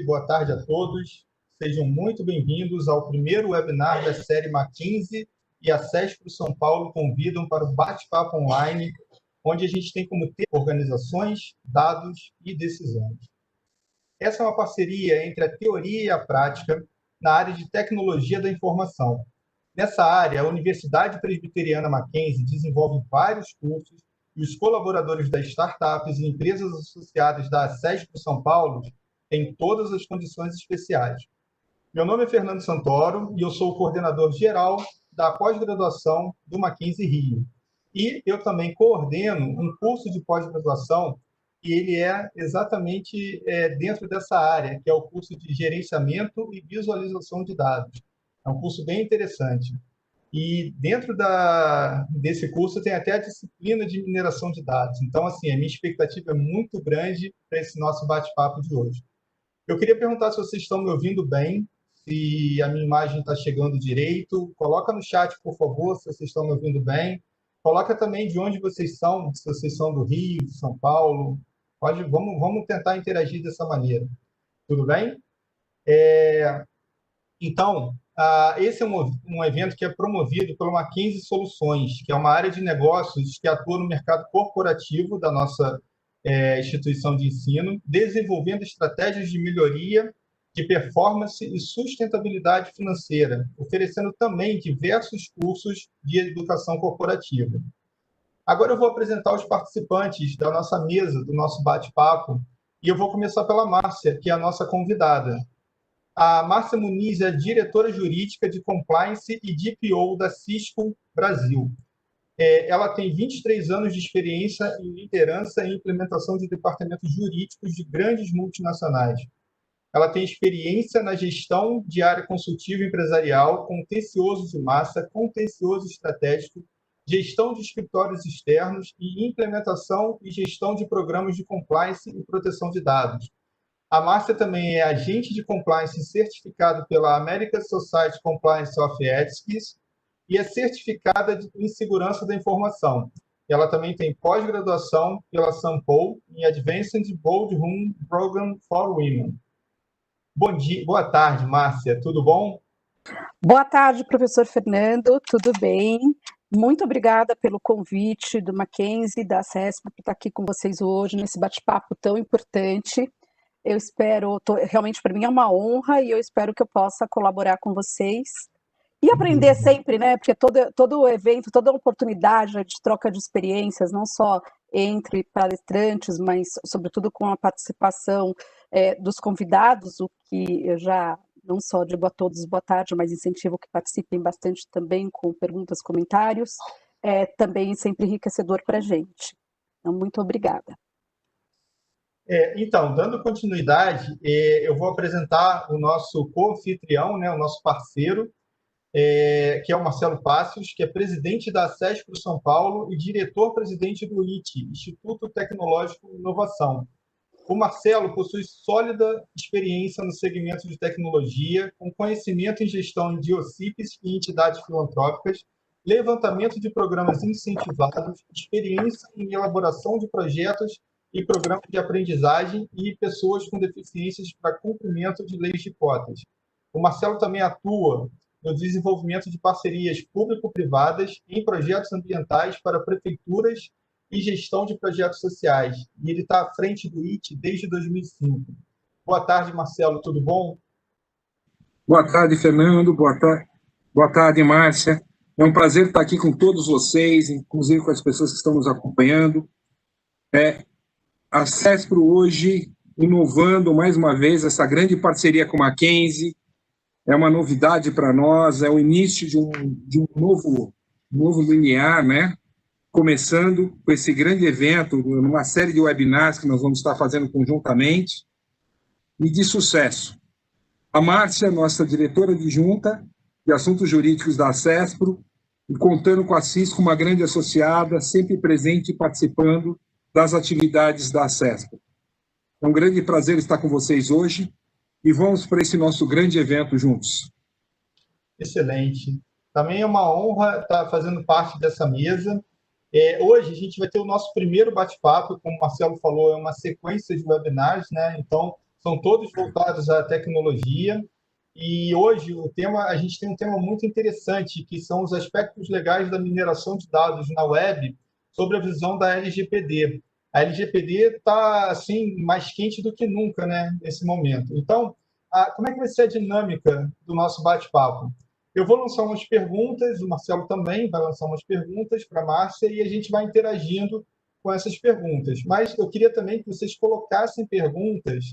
boa tarde a todos. Sejam muito bem-vindos ao primeiro webinar da série Mackenzie e a CESP São Paulo convidam para o bate-papo online, onde a gente tem como tema organizações, dados e decisões. Essa é uma parceria entre a teoria e a prática na área de tecnologia da informação. Nessa área, a Universidade Presbiteriana Mackenzie desenvolve vários cursos e os colaboradores das startups e empresas associadas da CESP São Paulo têm todas as condições especiais. Meu nome é Fernando Santoro e eu sou o coordenador geral da pós-graduação do Mackenzie Rio. E eu também coordeno um curso de pós-graduação e ele é exatamente dentro dessa área, que é o curso de gerenciamento e visualização de dados. É um curso bem interessante. E dentro desse curso tem até a disciplina de mineração de dados. Então, assim, a minha expectativa é muito grande para esse nosso bate-papo de hoje. Eu queria perguntar se vocês estão me ouvindo bem, se a minha imagem está chegando direito. Coloca no chat, por favor, se vocês estão me ouvindo bem. Coloca também de onde vocês são, se vocês são do Rio, de São Paulo. Vamos tentar interagir dessa maneira. Tudo bem? Então, esse é um evento que é promovido pela Mackenzie Soluções, que é uma área de negócios que atua no mercado corporativo da nossa instituição de ensino, desenvolvendo estratégias de melhoria de performance e sustentabilidade financeira, oferecendo também diversos cursos de educação corporativa. Agora eu vou apresentar os participantes da nossa mesa, do nosso bate-papo, e eu vou começar pela Márcia, que é a nossa convidada. A Márcia Muniz é diretora jurídica de Compliance e DPO da Cisco Brasil. Ela tem 23 anos de experiência em liderança e implementação de departamentos jurídicos de grandes multinacionais. Ela tem experiência na gestão de área consultiva empresarial, contencioso de massa, contencioso estratégico, gestão de escritórios externos e implementação e gestão de programas de compliance e proteção de dados. A Márcia também é agente de compliance certificado pela American Society Compliance of Ethics e é certificada em segurança da informação. Ela também tem pós-graduação pela Sampo em Advanced Boardroom Program for Women. Bom dia, boa tarde, Márcia, tudo bom? Boa tarde, professor Fernando, tudo bem? Muito obrigada pelo convite do Mackenzie, da CESP, por estar aqui com vocês hoje, nesse bate-papo tão importante. Eu espero, realmente para mim é uma honra e eu espero que eu possa colaborar com vocês e aprender sempre, né? Porque todo evento, toda oportunidade de troca de experiências, não só entre palestrantes, mas sobretudo com a participação dos convidados, o que eu já não só digo a todos boa tarde, mas incentivo que participem bastante também com perguntas, comentários, também sempre enriquecedor para a gente. Então, muito obrigada. Então, dando continuidade, eu vou apresentar o nosso co-anfitrião, né, o nosso parceiro, que é o Marcelo Pássios, que é presidente da CESP São Paulo e diretor-presidente do ITI, Instituto Tecnológico de Inovação. O Marcelo possui sólida experiência no segmento de tecnologia, com conhecimento em gestão de OCPs e entidades filantrópicas, levantamento de programas incentivados, experiência em elaboração de projetos e programas de aprendizagem e pessoas com deficiências para cumprimento de leis de cotas. O Marcelo também atua no desenvolvimento de parcerias público-privadas em projetos ambientais para prefeituras e gestão de projetos sociais. E ele está à frente do ITI desde 2005. Boa tarde, Marcelo, tudo bom? Boa tarde, Fernando. Boa tarde, Márcia. É um prazer estar aqui com todos vocês, inclusive com as pessoas que estão nos acompanhando. A CESPRO hoje, inovando mais uma vez essa grande parceria com a Mackenzie, é uma novidade para nós, é o início de um novo linear, né? Começando com esse grande evento, numa série de webinars que nós vamos estar fazendo conjuntamente, e de sucesso. A Márcia, nossa diretora adjunta de assuntos jurídicos da CESPRO, e contando com a Cisco, uma grande associada, sempre presente e participando das atividades da CESPRO. É um grande prazer estar com vocês hoje e vamos para esse nosso grande evento juntos. Excelente. Também é uma honra estar fazendo parte dessa mesa. Hoje a gente vai ter o nosso primeiro bate-papo, como o Marcelo falou, é uma sequência de webinars, né? Então, são todos voltados à tecnologia. E hoje a gente tem um tema muito interessante, que são os aspectos legais da mineração de dados na web sobre a visão da LGPD. A LGPD está assim mais quente do que nunca, né, nesse momento. Então, como é que vai ser a dinâmica do nosso bate-papo? Eu vou lançar umas perguntas, o Marcelo também vai lançar umas perguntas para a Márcia e a gente vai interagindo com essas perguntas. Mas eu queria também que vocês colocassem perguntas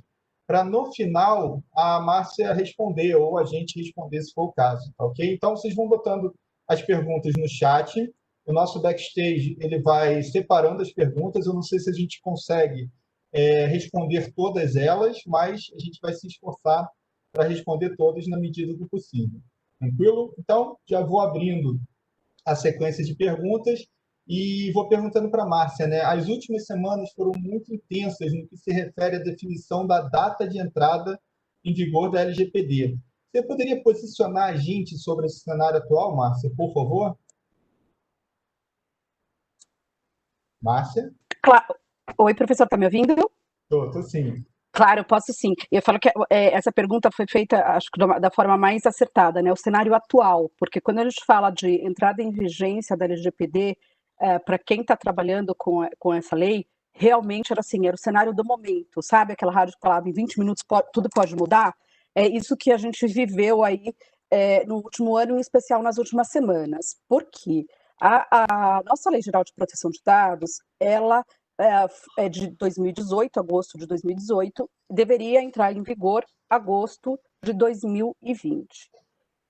para, no final, a Márcia responder ou a gente responder, se for o caso, tá ok? Então, vocês vão botando as perguntas no chat. O nosso backstage ele vai separando as perguntas. Eu não sei se a gente consegue responder todas elas, mas a gente vai se esforçar para responder todas na medida do possível. Tranquilo? Então, já vou abrindo a sequência de perguntas e vou perguntando para a Márcia, né? As últimas semanas foram muito intensas no que se refere à definição da data de entrada em vigor da LGPD. Você poderia posicionar a gente sobre esse cenário atual, Márcia, por favor? Márcia? Claro. Oi, professor, está me ouvindo? Estou sim. Claro, eu posso sim. Eu falo que essa pergunta foi feita, acho que da forma mais acertada, né? O cenário atual, porque quando a gente fala de entrada em vigência da LGPD, para quem está trabalhando com essa lei, realmente era assim, era o cenário do momento, sabe? Aquela rádio que falava em 20 minutos tudo pode mudar. É isso que a gente viveu aí no último ano, em especial nas últimas semanas. Por quê? A nossa Lei Geral de Proteção de Dados, ela é de 2018, agosto de 2018, deveria entrar em vigor agosto de 2020.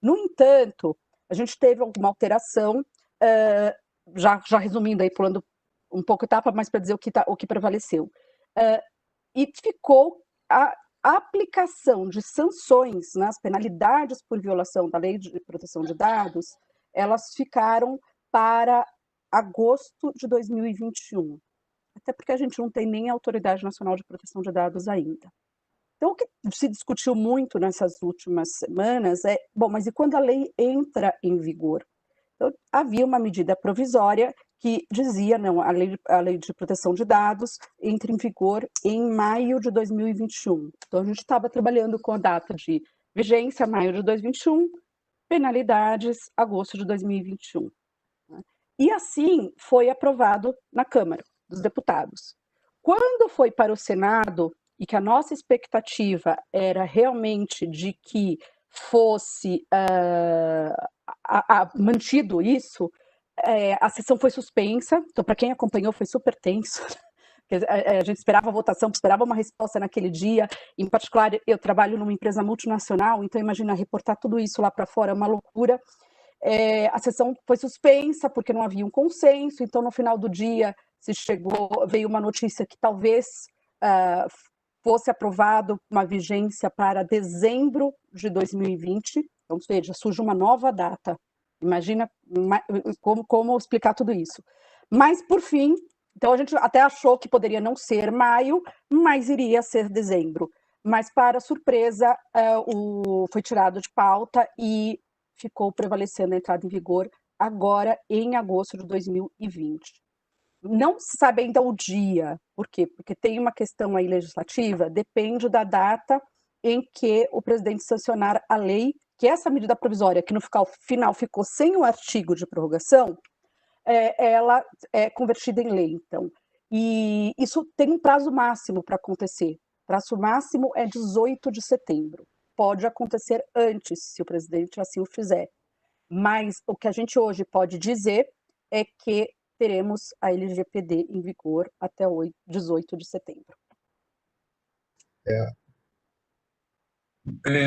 No entanto, a gente teve alguma alteração, já resumindo aí, pulando um pouco etapa, mas para dizer o que prevaleceu. E ficou a aplicação de sanções, né, as penalidades por violação da Lei de Proteção de Dados, elas ficaram para agosto de 2021. Até porque a gente não tem nem a Autoridade Nacional de Proteção de Dados ainda. Então, o que se discutiu muito nessas últimas semanas é, bom, mas e quando a lei entra em vigor? Então, havia uma medida provisória que dizia, não, a lei de proteção de dados entra em vigor em maio de 2021. Então, a gente estava trabalhando com a data de vigência, maio de 2021, penalidades, agosto de 2021. Né? E assim foi aprovado na Câmara dos Deputados. Quando foi para o Senado, e que a nossa expectativa era realmente de que fosse mantido isso, a sessão foi suspensa, então para quem acompanhou foi super tenso, a gente esperava a votação, esperava uma resposta naquele dia, em particular eu trabalho numa empresa multinacional, então imagina reportar tudo isso lá para fora, é uma loucura. A sessão foi suspensa porque não havia um consenso, então no final do dia veio uma notícia que talvez fosse aprovado uma vigência para dezembro de 2020, então, ou seja, surge uma nova data. Imagina como explicar tudo isso. Mas, por fim, então a gente até achou que poderia não ser maio, mas iria ser dezembro. Mas, para surpresa, foi tirado de pauta e ficou prevalecendo a entrada em vigor agora em agosto de 2020. Não se sabe ainda o dia. Por quê? Porque tem uma questão aí legislativa, depende da data em que o presidente sancionar a lei, que essa medida provisória, que no final ficou sem o artigo de prorrogação, ela é convertida em lei, então. E isso tem um prazo máximo para acontecer. O prazo máximo é 18 de setembro. Pode acontecer antes, se o presidente assim o fizer. Mas o que a gente hoje pode dizer é que teremos a LGPD em vigor até 18 de setembro.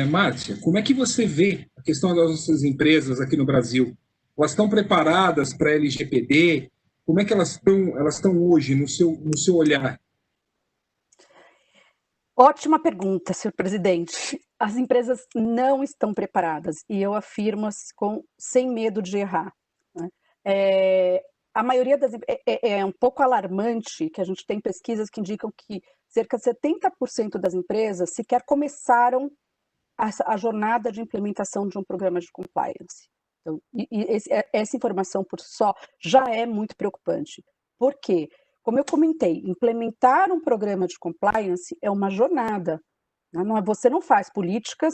Márcia, como é que você vê a questão das nossas empresas aqui no Brasil? Elas estão preparadas para a LGPD? Como é que elas estão hoje, no seu olhar? Ótima pergunta, senhor presidente. As empresas não estão preparadas, e eu afirmo sem medo de errar. Né? A maioria das é um pouco alarmante que a gente tem pesquisas que indicam que cerca de 70% das empresas sequer começaram a jornada de implementação de um programa de compliance. Então, essa informação por si só já é muito preocupante. Por quê? Como eu comentei, implementar um programa de compliance é uma jornada. Você não faz políticas,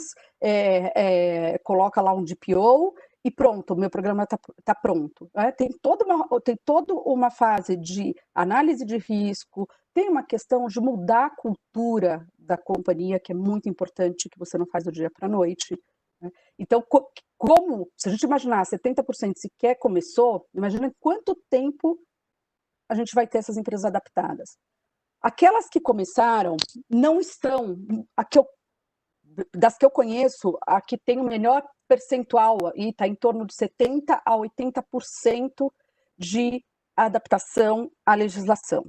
coloca lá um DPO e pronto, o meu programa está pronto. Tem toda uma fase de análise de risco, tem uma questão de mudar a cultura da companhia, que é muito importante, que você não faz do dia para a noite. Então, se a gente imaginar 70% sequer começou, imagina quanto tempo a gente vai ter essas empresas adaptadas. Aquelas que começaram não estão, das que eu conheço, a que tem o melhor percentual, e está em torno de 70% a 80% de adaptação à legislação.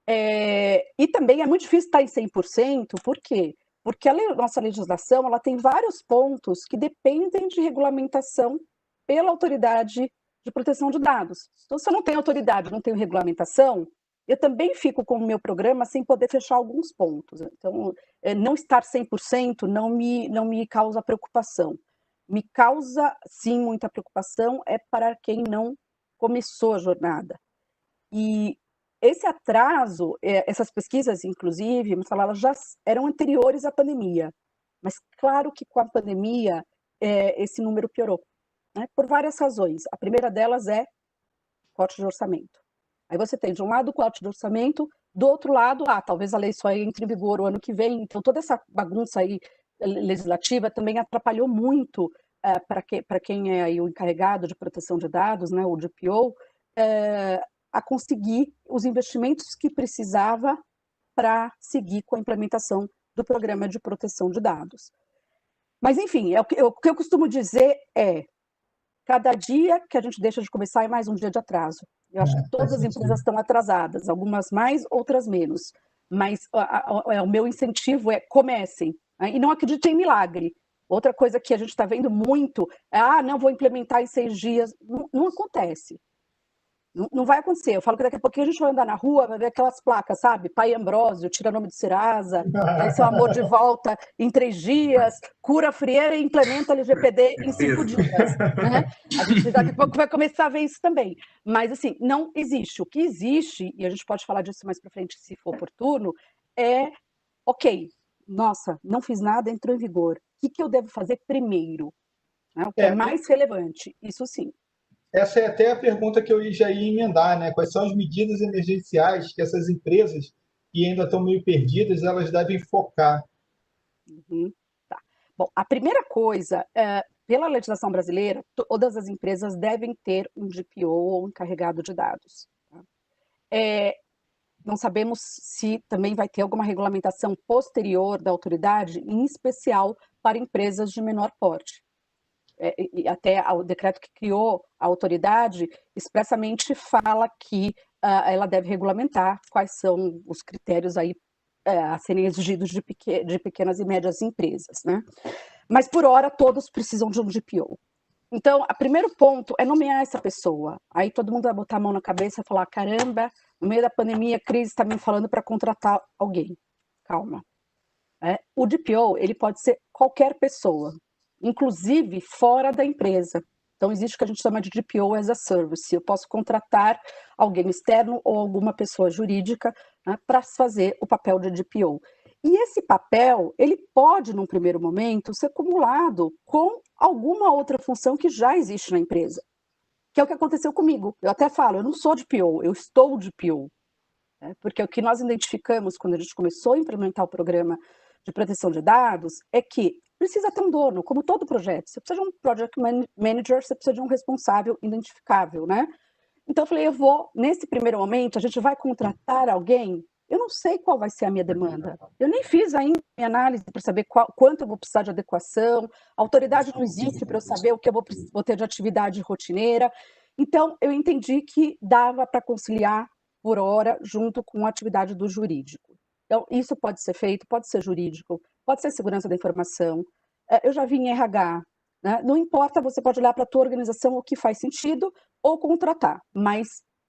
E também é muito difícil estar em 100%, por quê? Porque a nossa legislação ela tem vários pontos que dependem de regulamentação pela autoridade de proteção de dados. Então, se eu não tenho autoridade, não tenho regulamentação, eu também fico com o meu programa sem poder fechar alguns pontos. Então, não estar 100% não me causa preocupação. Me causa, sim, muita preocupação para quem não começou a jornada. E esse atraso, essas pesquisas, inclusive, elas já eram anteriores à pandemia. Mas, claro que com a pandemia, esse número piorou, né? Por várias razões. A primeira delas é corte de orçamento. Aí você tem, de um lado, o corte de orçamento, do outro lado, talvez a lei só entre em vigor o ano que vem. Então, toda essa bagunça aí legislativa também atrapalhou muito para quem é aí o encarregado de proteção de dados, né, o DPO, a conseguir os investimentos que precisava para seguir com a implementação do programa de proteção de dados. Mas, enfim, o que eu costumo dizer cada dia que a gente deixa de começar é mais um dia de atraso. Eu acho que todas as empresas estão atrasadas, algumas mais, outras menos. Mas o meu incentivo é comecem, né? E não acreditem em milagre. Outra coisa que a gente está vendo muito é, não vou implementar em 6 dias. Não acontece. Não vai acontecer. Eu falo que daqui a pouquinho a gente vai andar na rua, vai ver aquelas placas, sabe? Pai Ambrósio, tira nome de Serasa, seu amor de volta em 3 dias, cura frieira e implementa LGPD em 5 dias. Né? A gente daqui a pouco vai começar a ver isso também. Mas, assim, não existe. O que existe, e a gente pode falar disso mais para frente se for oportuno, ok, nossa, não fiz nada, entrou em vigor. O que eu devo fazer primeiro? Né? O que é mais relevante? Isso sim. Essa é até a pergunta que eu já ia emendar, né? Quais são as medidas emergenciais que essas empresas que ainda estão meio perdidas, elas devem focar? Tá. Bom, a primeira coisa, pela legislação brasileira, todas as empresas devem ter um DPO ou um encarregado de dados. Tá? Não sabemos se também vai ter alguma regulamentação posterior da autoridade, em especial para empresas de menor porte. E até o decreto que criou a autoridade expressamente fala que ela deve regulamentar quais são os critérios aí a serem exigidos de pequenas e médias empresas, né? Mas por hora todos precisam de um DPO. Então, o primeiro ponto é nomear essa pessoa. Aí todo mundo vai botar a mão na cabeça e falar, caramba, no meio da pandemia, a crise está me falando para contratar alguém. Calma. O DPO, ele pode ser qualquer pessoa, inclusive fora da empresa. Então, existe o que a gente chama de DPO as a service. Eu posso contratar alguém externo ou alguma pessoa jurídica, né, para fazer o papel de DPO. E esse papel, ele pode, num primeiro momento, ser acumulado com alguma outra função que já existe na empresa, que é o que aconteceu comigo. Eu até falo, eu não sou DPO, eu estou DPO. Porque o que nós identificamos quando a gente começou a implementar o programa de proteção de dados é que precisa ter um dono, como todo projeto. Você precisa de um project manager, você precisa de um responsável identificável, né? Então eu falei, nesse primeiro momento, a gente vai contratar alguém, eu não sei qual vai ser a minha demanda. Eu nem fiz ainda minha análise para saber quanto eu vou precisar de adequação, a autoridade não existe para eu saber o que eu vou ter de atividade rotineira. Então, eu entendi que dava para conciliar por hora junto com a atividade do jurídico. Então, isso pode ser feito, pode ser jurídico, pode ser segurança da informação. Eu já vi em RH, né? Não importa, você pode olhar para a tua organização o que faz sentido ou contratar, mas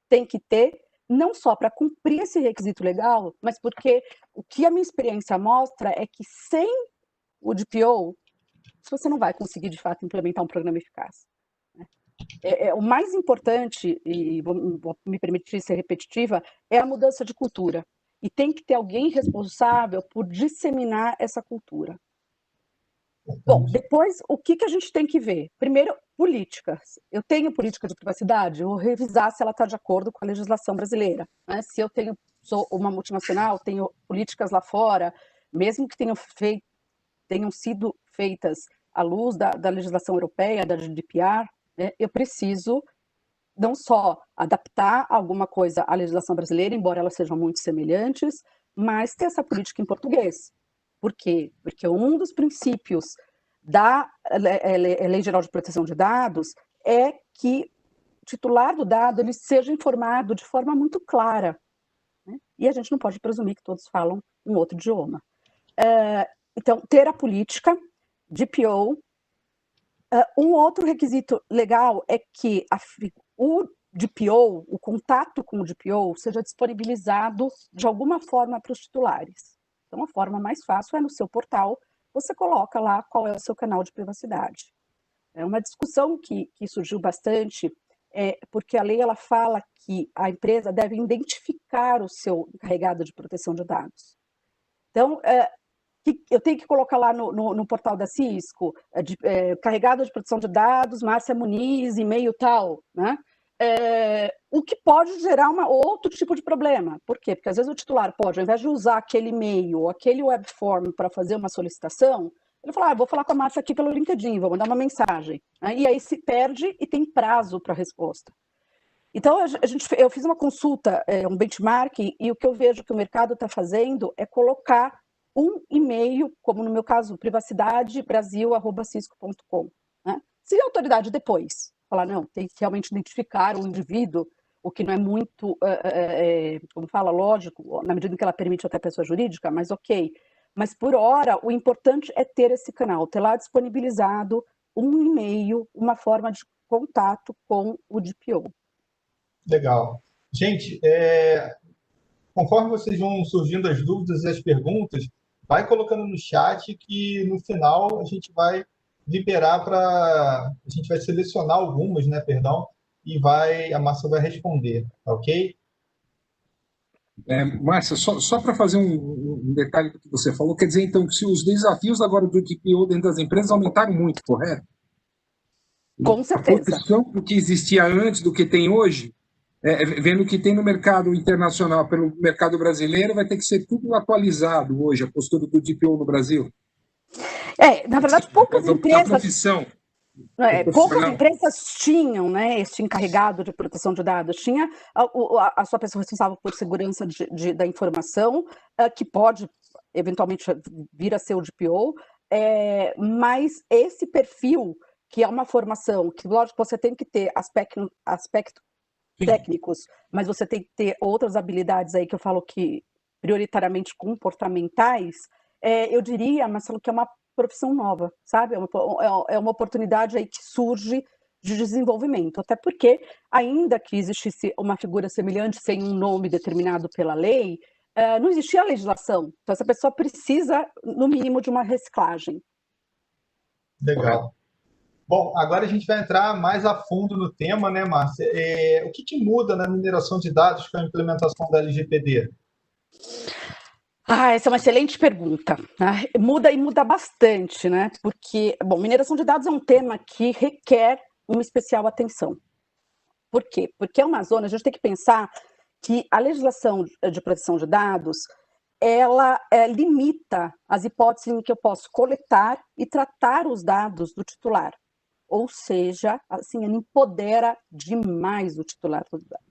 tem que ter, não só para cumprir esse requisito legal, mas porque o que a minha experiência mostra é que sem o DPO, você não vai conseguir, de fato, implementar um programa eficaz. O mais importante, e vou me permitir ser repetitiva, é a mudança de cultura. E tem que ter alguém responsável por disseminar essa cultura. Bom, depois, o que a gente tem que ver? Primeiro, políticas. Eu tenho política de privacidade, eu vou revisar se ela está de acordo com a legislação brasileira. Né? Se eu sou uma multinacional, tenho políticas lá fora, mesmo que tenham sido feitas à luz da legislação europeia, da GDPR, né? Eu preciso não só adaptar alguma coisa à legislação brasileira, embora elas sejam muito semelhantes, mas ter essa política em português. Por quê? Porque um dos princípios da Lei Geral de Proteção de Dados é que o titular do dado ele seja informado de forma muito clara. Né? E a gente não pode presumir que todos falam um outro idioma. Então, ter a política, DPO. Um outro requisito legal é que o DPO, o contato com o DPO, seja disponibilizado de alguma forma para os titulares. Então, a forma mais fácil é no seu portal, você coloca lá qual é o seu canal de privacidade. É uma discussão que surgiu bastante, porque a lei ela fala que a empresa deve identificar o seu encarregado de proteção de dados. Então, eu tenho que colocar lá no portal da Cisco, carregado de proteção de dados, Márcia Muniz, e-mail tal, né? O que pode gerar outro tipo de problema. Por quê? Porque às vezes o titular pode, ao invés de usar aquele e-mail ou aquele web form para fazer uma solicitação, ele fala, vou falar com a Márcia aqui pelo LinkedIn, vou mandar uma mensagem. Né? E aí se perde e tem prazo para a resposta. Então, eu fiz uma consulta, um benchmark, e o que eu vejo que o mercado está fazendo é colocar um e-mail, como no meu caso, privacidadebrasil@cisco.com. Né? Se a autoridade depois falar, não, tem que realmente identificar o indivíduo, o que não é muito, como fala, lógico, na medida em que ela permite até pessoa jurídica, mas ok. Mas, por hora, o importante é ter esse canal, ter lá disponibilizado um e-mail, uma forma de contato com o DPO. Legal. Gente, conforme vocês vão surgindo as dúvidas e as perguntas, vai colocando no chat que no final a gente vai liberar a gente vai selecionar algumas, né, perdão, e a Márcia vai responder, tá ok? Márcia, só para fazer um detalhe do que você falou, quer dizer então que se os desafios agora do DPO dentro das empresas aumentaram muito, correto? Com certeza. A posição do que existia antes do que tem hoje, vendo o que tem no mercado internacional pelo mercado brasileiro, vai ter que ser tudo atualizado hoje, a postura do DPO no Brasil. Na verdade, poucas empresas... profissão. Poucas empresas tinham, né, esse encarregado de proteção de dados, tinha a sua pessoa responsável por segurança da informação, que pode eventualmente vir a ser o DPO, mas esse perfil, que é uma formação, que lógico você tem que ter aspectos técnicos, mas você tem que ter outras habilidades aí que eu falo que prioritariamente comportamentais, eu diria, Marcelo, que é uma profissão nova, sabe? É uma oportunidade aí que surge de desenvolvimento, até porque, ainda que existisse uma figura semelhante sem um nome determinado pela lei, não existia a legislação. Então, essa pessoa precisa, no mínimo, de uma reciclagem. Legal. Bom, agora a gente vai entrar mais a fundo no tema, né, Márcia? O que muda na mineração de dados com a implementação da LGPD? Essa é uma excelente pergunta. Né? Muda e muda bastante, né? Porque, bom, mineração de dados é um tema que requer uma especial atenção. Por quê? Porque é uma zona, a gente tem que pensar que a legislação de proteção de dados, ela limita as hipóteses em que eu posso coletar e tratar os dados do titular. Ou seja, assim, ele empodera demais o titular do dado.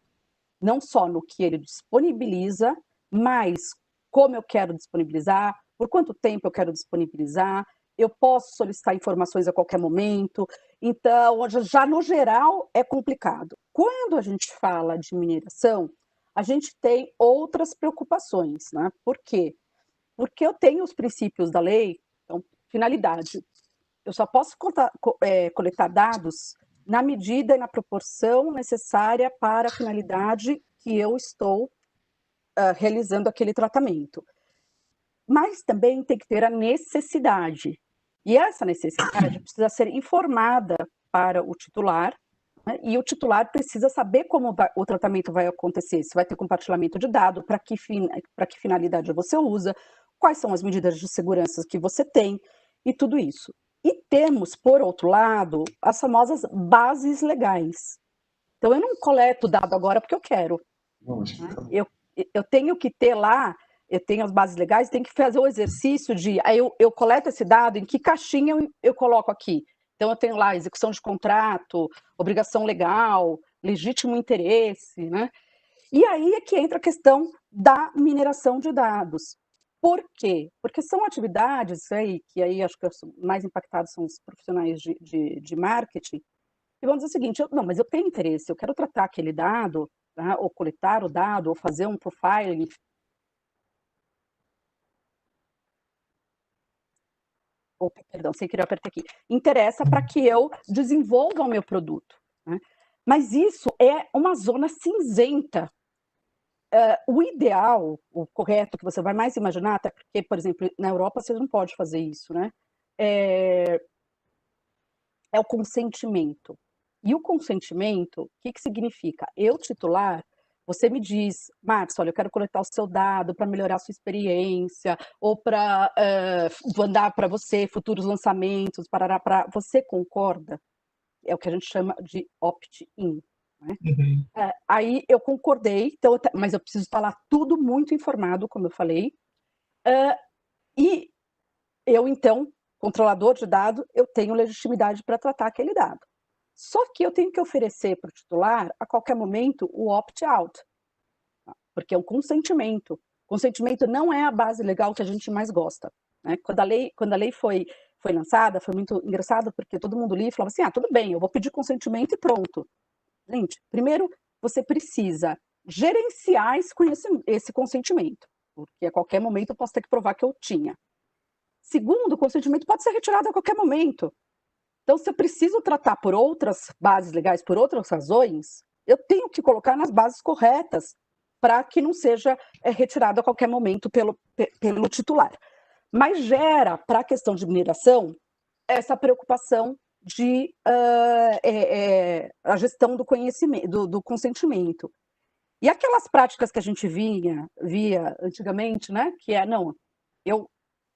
Não só no que ele disponibiliza, mas como eu quero disponibilizar, por quanto tempo eu quero disponibilizar, eu posso solicitar informações a qualquer momento. Então, já no geral, é complicado. Quando a gente fala de mineração, a gente tem outras preocupações, né? Por quê? Porque eu tenho os princípios da lei, então, finalidade. Eu só posso coletar dados na medida e na proporção necessária para a finalidade que eu estou realizando aquele tratamento. Mas também tem que ter a necessidade. E essa necessidade precisa ser informada para o titular, né? E o titular precisa saber como o tratamento vai acontecer, se vai ter compartilhamento de dado, para que finalidade você usa, quais são as medidas de segurança que você tem, e tudo isso. E temos, por outro lado, as famosas bases legais. Então, eu não coleto dado agora porque eu quero. Né? Eu tenho que ter lá, eu tenho as bases legais, tenho que fazer o exercício de, aí eu coleto esse dado, em que caixinha eu coloco aqui? Então, eu tenho lá execução de contrato, obrigação legal, legítimo interesse, né? E aí é que entra a questão da mineração de dados. Por quê? Porque são atividades aí, que aí acho que os mais impactados são os profissionais de marketing, e vão dizer o seguinte, não, mas eu tenho interesse, eu quero tratar aquele dado, tá? Ou coletar o dado, ou fazer um profiling. Opa, perdão, sem querer apertar aqui. Interessa para que eu desenvolva o meu produto. Né? Mas isso é uma zona cinzenta. O ideal, o correto, que você vai mais imaginar, até porque, por exemplo, na Europa você não pode fazer isso, né? É o consentimento. E o consentimento, o que significa? Eu, titular, você me diz, Marcos, olha, eu quero coletar o seu dado para melhorar a sua experiência, ou para mandar para você futuros lançamentos, para você concorda? É o que a gente chama de opt-in. Né? Uhum. Aí eu concordei, então, mas eu preciso estar lá tudo muito informado, como eu falei, e eu, então, controlador de dado, eu tenho legitimidade para tratar aquele dado. Só que eu tenho que oferecer para o titular, a qualquer momento, o opt-out, porque é um consentimento. Consentimento não é a base legal que a gente mais gosta. Né? Quando a lei foi lançada, foi muito engraçado, porque todo mundo lia e falava assim, tudo bem, eu vou pedir consentimento e pronto. Gente, primeiro, você precisa gerenciar esse consentimento, porque a qualquer momento eu posso ter que provar que eu tinha. Segundo, o consentimento pode ser retirado a qualquer momento. Então, se eu preciso tratar por outras bases legais, por outras razões, eu tenho que colocar nas bases corretas para que não seja retirado a qualquer momento pelo titular. Mas gera, para a questão de mineração, essa preocupação de a gestão do conhecimento, do consentimento. E aquelas práticas que a gente via antigamente, né, que não, eu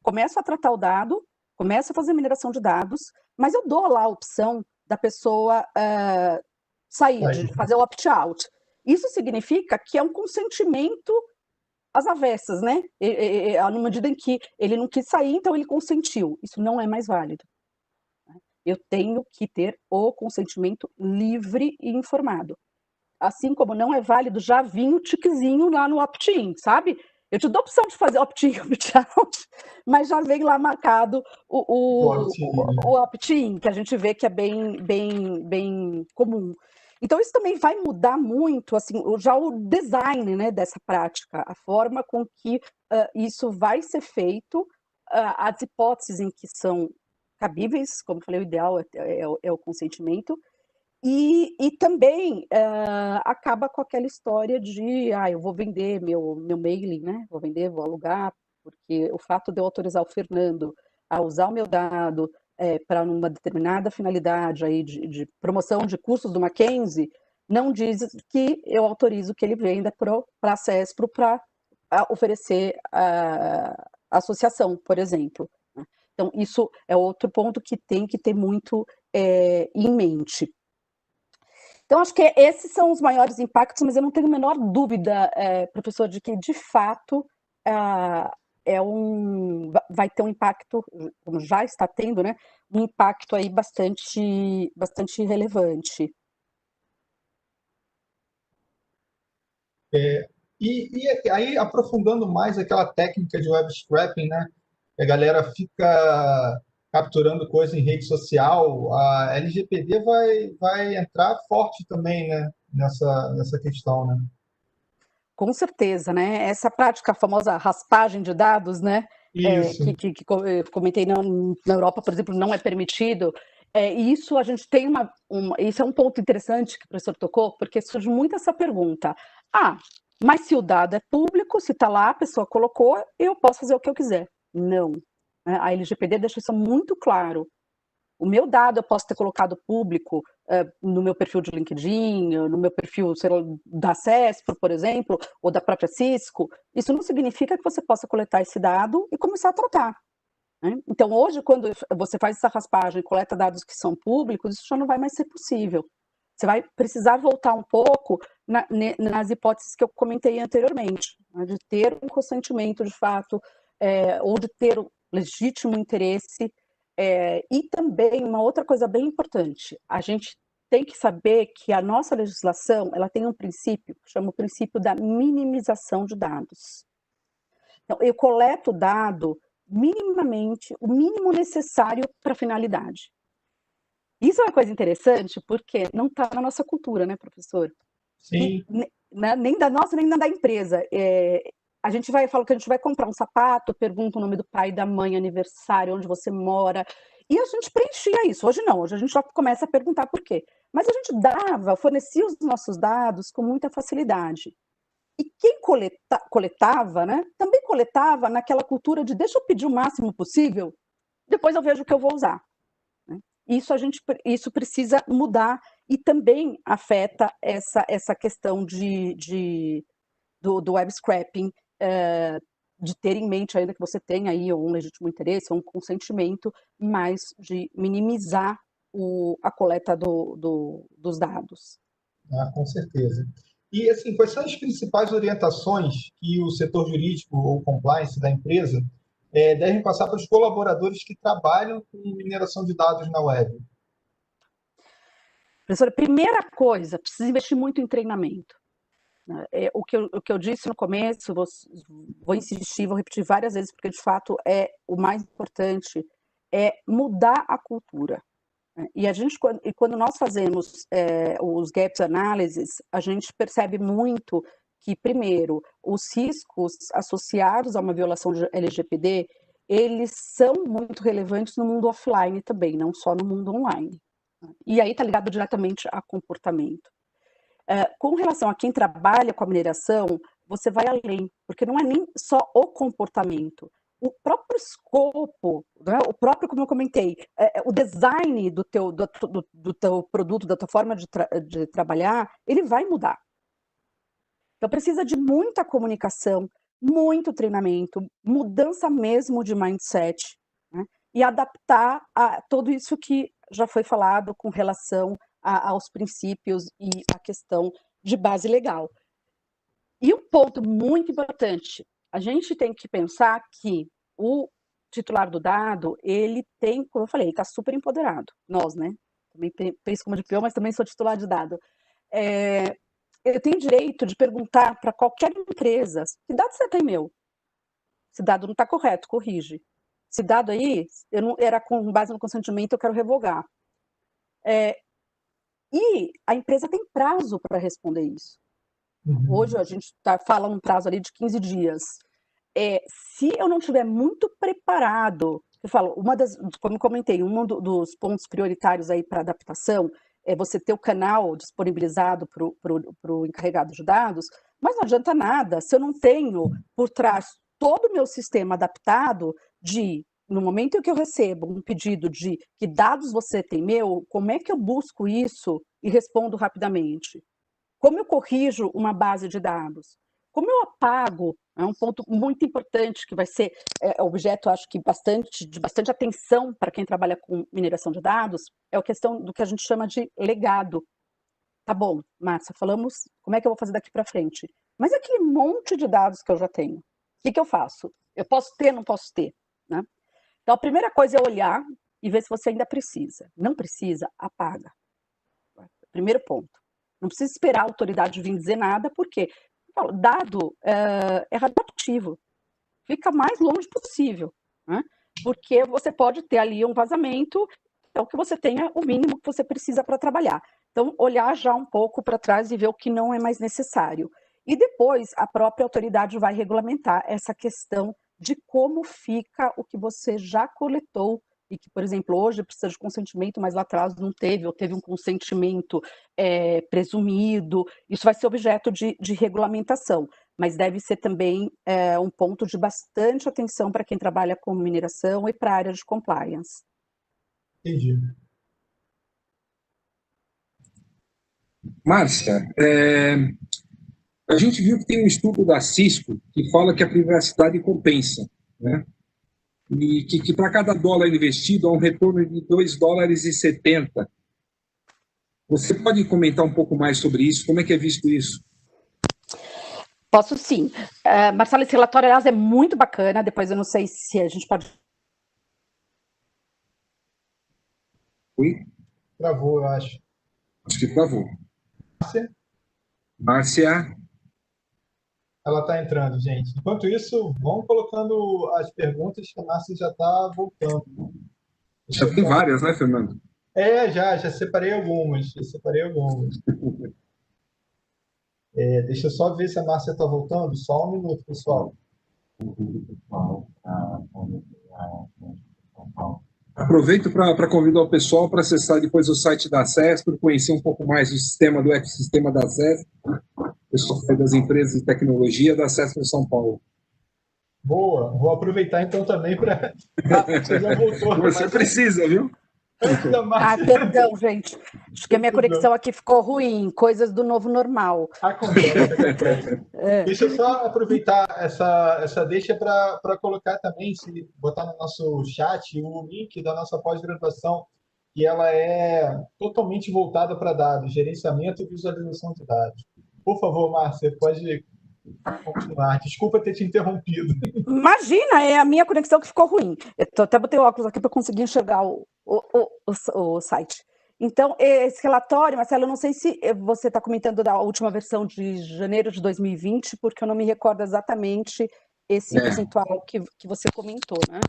começo a tratar o dado, começo a fazer mineração de dados, mas eu dou lá a opção da pessoa sair, de fazer o opt-out. Isso significa que é um consentimento às avessas, né? Na medida em que ele não quis sair, então ele consentiu. Isso não é mais válido. Eu tenho que ter o consentimento livre e informado. Assim como não é válido já vir o tiquezinho lá no opt-in, sabe? Eu te dou a opção de fazer opt-in e opt-out, mas já vem lá marcado o opt-in, que a gente vê que é bem comum. Então, isso também vai mudar muito, assim, já o design, né, dessa prática, a forma com que isso vai ser feito, as hipóteses em que são cabíveis, como eu falei, o ideal é o consentimento, e também acaba com aquela história de, eu vou vender meu mailing, né? Vou alugar, porque o fato de eu autorizar o Fernando a usar o meu dado para uma determinada finalidade aí de promoção de cursos do Mackenzie, não diz que eu autorizo que ele venda para a CESPRO para oferecer a associação, por exemplo. Então, isso é outro ponto que tem que ter muito em mente. Então, acho que esses são os maiores impactos, mas eu não tenho a menor dúvida, professor, de que, de fato, vai ter um impacto, como já está tendo, né, um impacto aí bastante relevante. E aí, aprofundando mais aquela técnica de web scraping, né? A galera fica capturando coisa em rede social, a LGPD vai entrar forte também, né? Nessa questão, né? Com certeza, né? Essa prática, a famosa raspagem de dados, né? Isso. Que eu comentei na Europa, por exemplo, não é permitido. Isso a gente tem isso é um ponto interessante que o professor tocou, porque surge muito essa pergunta. Mas se o dado é público, se está lá, a pessoa colocou, eu posso fazer o que eu quiser. Não. A LGPD deixa isso muito claro. O meu dado eu posso ter colocado público no meu perfil de LinkedIn, no meu perfil, sei lá, da CESP, por exemplo, ou da própria Cisco, isso não significa que você possa coletar esse dado e começar a tratar, né? Então, hoje, quando você faz essa raspagem e coleta dados que são públicos, isso já não vai mais ser possível. Você vai precisar voltar um pouco nas hipóteses que eu comentei anteriormente, né, de ter um consentimento de fato, ou de ter um legítimo interesse. E também uma outra coisa bem importante, a gente tem que saber que a nossa legislação ela tem um princípio, que chama o princípio da minimização de dados. Então, eu coleto dado minimamente, o mínimo necessário para a finalidade. Isso é uma coisa interessante, porque não está na nossa cultura, né, professor? Sim. Nem da nossa, nem da empresa. A gente fala que a gente vai comprar um sapato, pergunta o nome do pai, da mãe, aniversário, onde você mora, e a gente preenchia isso. Hoje não, hoje a gente já começa a perguntar por quê. Mas a gente fornecia os nossos dados com muita facilidade. E quem coletava, né, também coletava naquela cultura de deixa eu pedir o máximo possível, depois eu vejo o que eu vou usar. Isso precisa mudar e também afeta essa questão do web scraping, de ter em mente ainda que você tem aí um legítimo interesse, um consentimento, mas de minimizar a coleta dos dados. Com certeza. E, assim, quais são as principais orientações que o setor jurídico ou compliance da empresa devem passar para os colaboradores que trabalham com mineração de dados na web? Professora, primeira coisa, precisa investir muito em treinamento. O que eu disse no começo, vou insistir, vou repetir várias vezes, porque de fato o mais importante é mudar a cultura. E quando nós fazemos os gaps analysis, a gente percebe muito que, primeiro, os riscos associados a uma violação de LGPD, eles são muito relevantes no mundo offline também, não só no mundo online. E aí está ligado diretamente a comportamento. Com relação a quem trabalha com a mineração, você vai além, porque não é nem só o comportamento, o próprio escopo, né? O próprio, como eu comentei, o design do teu produto, da tua forma de trabalhar, ele vai mudar. Então precisa de muita comunicação, muito treinamento, mudança mesmo de mindset, né? E adaptar a tudo isso que já foi falado com relação aos princípios e a questão de base legal. E um ponto muito importante, a gente tem que pensar que o titular do dado, ele tem, como eu falei, ele está super empoderado. Nós, né? Também penso como DPO, mas também sou titular de dado. Eu tenho direito de perguntar para qualquer empresa, que dado você tem meu? Esse dado não está correto, corrige. Esse dado aí, eu não, era com base no consentimento, eu quero revogar. E a empresa tem prazo para responder isso. Hoje a gente fala um prazo ali de 15 dias. Se eu não estiver muito preparado, eu falo, como eu comentei, dos pontos prioritários aí para adaptação é você ter o canal disponibilizado para o encarregado de dados, mas não adianta nada se eu não tenho por trás todo o meu sistema adaptado no momento em que eu recebo um pedido de que dados você tem meu, como é que eu busco isso e respondo rapidamente? Como eu corrijo uma base de dados? Como eu apago? É um ponto muito importante que vai ser objeto, acho que de bastante atenção para quem trabalha com mineração de dados, é a questão do que a gente chama de legado. Tá bom, Márcia, falamos como é que eu vou fazer daqui para frente. Mas aquele monte de dados que eu já tenho, o que eu faço? Eu posso ter, não posso ter, né? Então, a primeira coisa é olhar e ver se você ainda precisa. Não precisa, apaga. Primeiro ponto. Não precisa esperar a autoridade vir dizer nada, porque dado é radioativo. Fica mais longe possível, né? Porque você pode ter ali um vazamento, então que você tenha o mínimo que você precisa para trabalhar. Então, olhar já um pouco para trás e ver o que não é mais necessário. E depois, a própria autoridade vai regulamentar essa questão de como fica o que você já coletou e que, por exemplo, hoje precisa de consentimento, mas lá atrás não teve, ou teve um consentimento presumido. Isso vai ser objeto de regulamentação, mas deve ser também um ponto de bastante atenção para quem trabalha com mineração e para a área de compliance. Entendi. Márcia, a gente viu que tem um estudo da Cisco que fala que a privacidade compensa, né? E que para cada dólar investido há um retorno de $2,70. Você pode comentar um pouco mais sobre isso? Como é que é visto isso? Posso sim. Marcelo, esse relatório, aliás, é muito bacana. Depois eu não sei se a gente pode... Oi? Travou, eu acho. Acho que travou. Márcia? Ela está entrando, gente. Enquanto isso, vão colocando as perguntas que a Márcia já está voltando. Deixa Já eu tem só... várias, né, Fernando? Já separei algumas. Deixa eu só ver se a Márcia está voltando. Só um minuto, pessoal. Aproveito para convidar o pessoal para acessar depois o site da CESP, conhecer um pouco mais do sistema, do ecossistema da CESP, pessoal das empresas de tecnologia da CESP em São Paulo. Boa, vou aproveitar então também para... Ah, você já voltou. Você precisa, viu? Antes da Márcia... perdão, gente. Acho que a minha conexão aqui ficou ruim. Coisas do novo normal. Acontece. Deixa eu só aproveitar essa deixa para colocar também, se botar no nosso chat, o link da nossa pós-graduação, e ela é totalmente voltada para dados, gerenciamento e visualização de dados. Por favor, Márcia, pode continuar. Desculpa ter te interrompido. Imagina, é a minha conexão que ficou ruim. Eu até botei o óculos aqui para conseguir enxergar o site. Então, esse relatório, Marcelo, eu não sei se você está comentando da última versão de janeiro de 2020, porque eu não me recordo exatamente esse percentual que você comentou, né?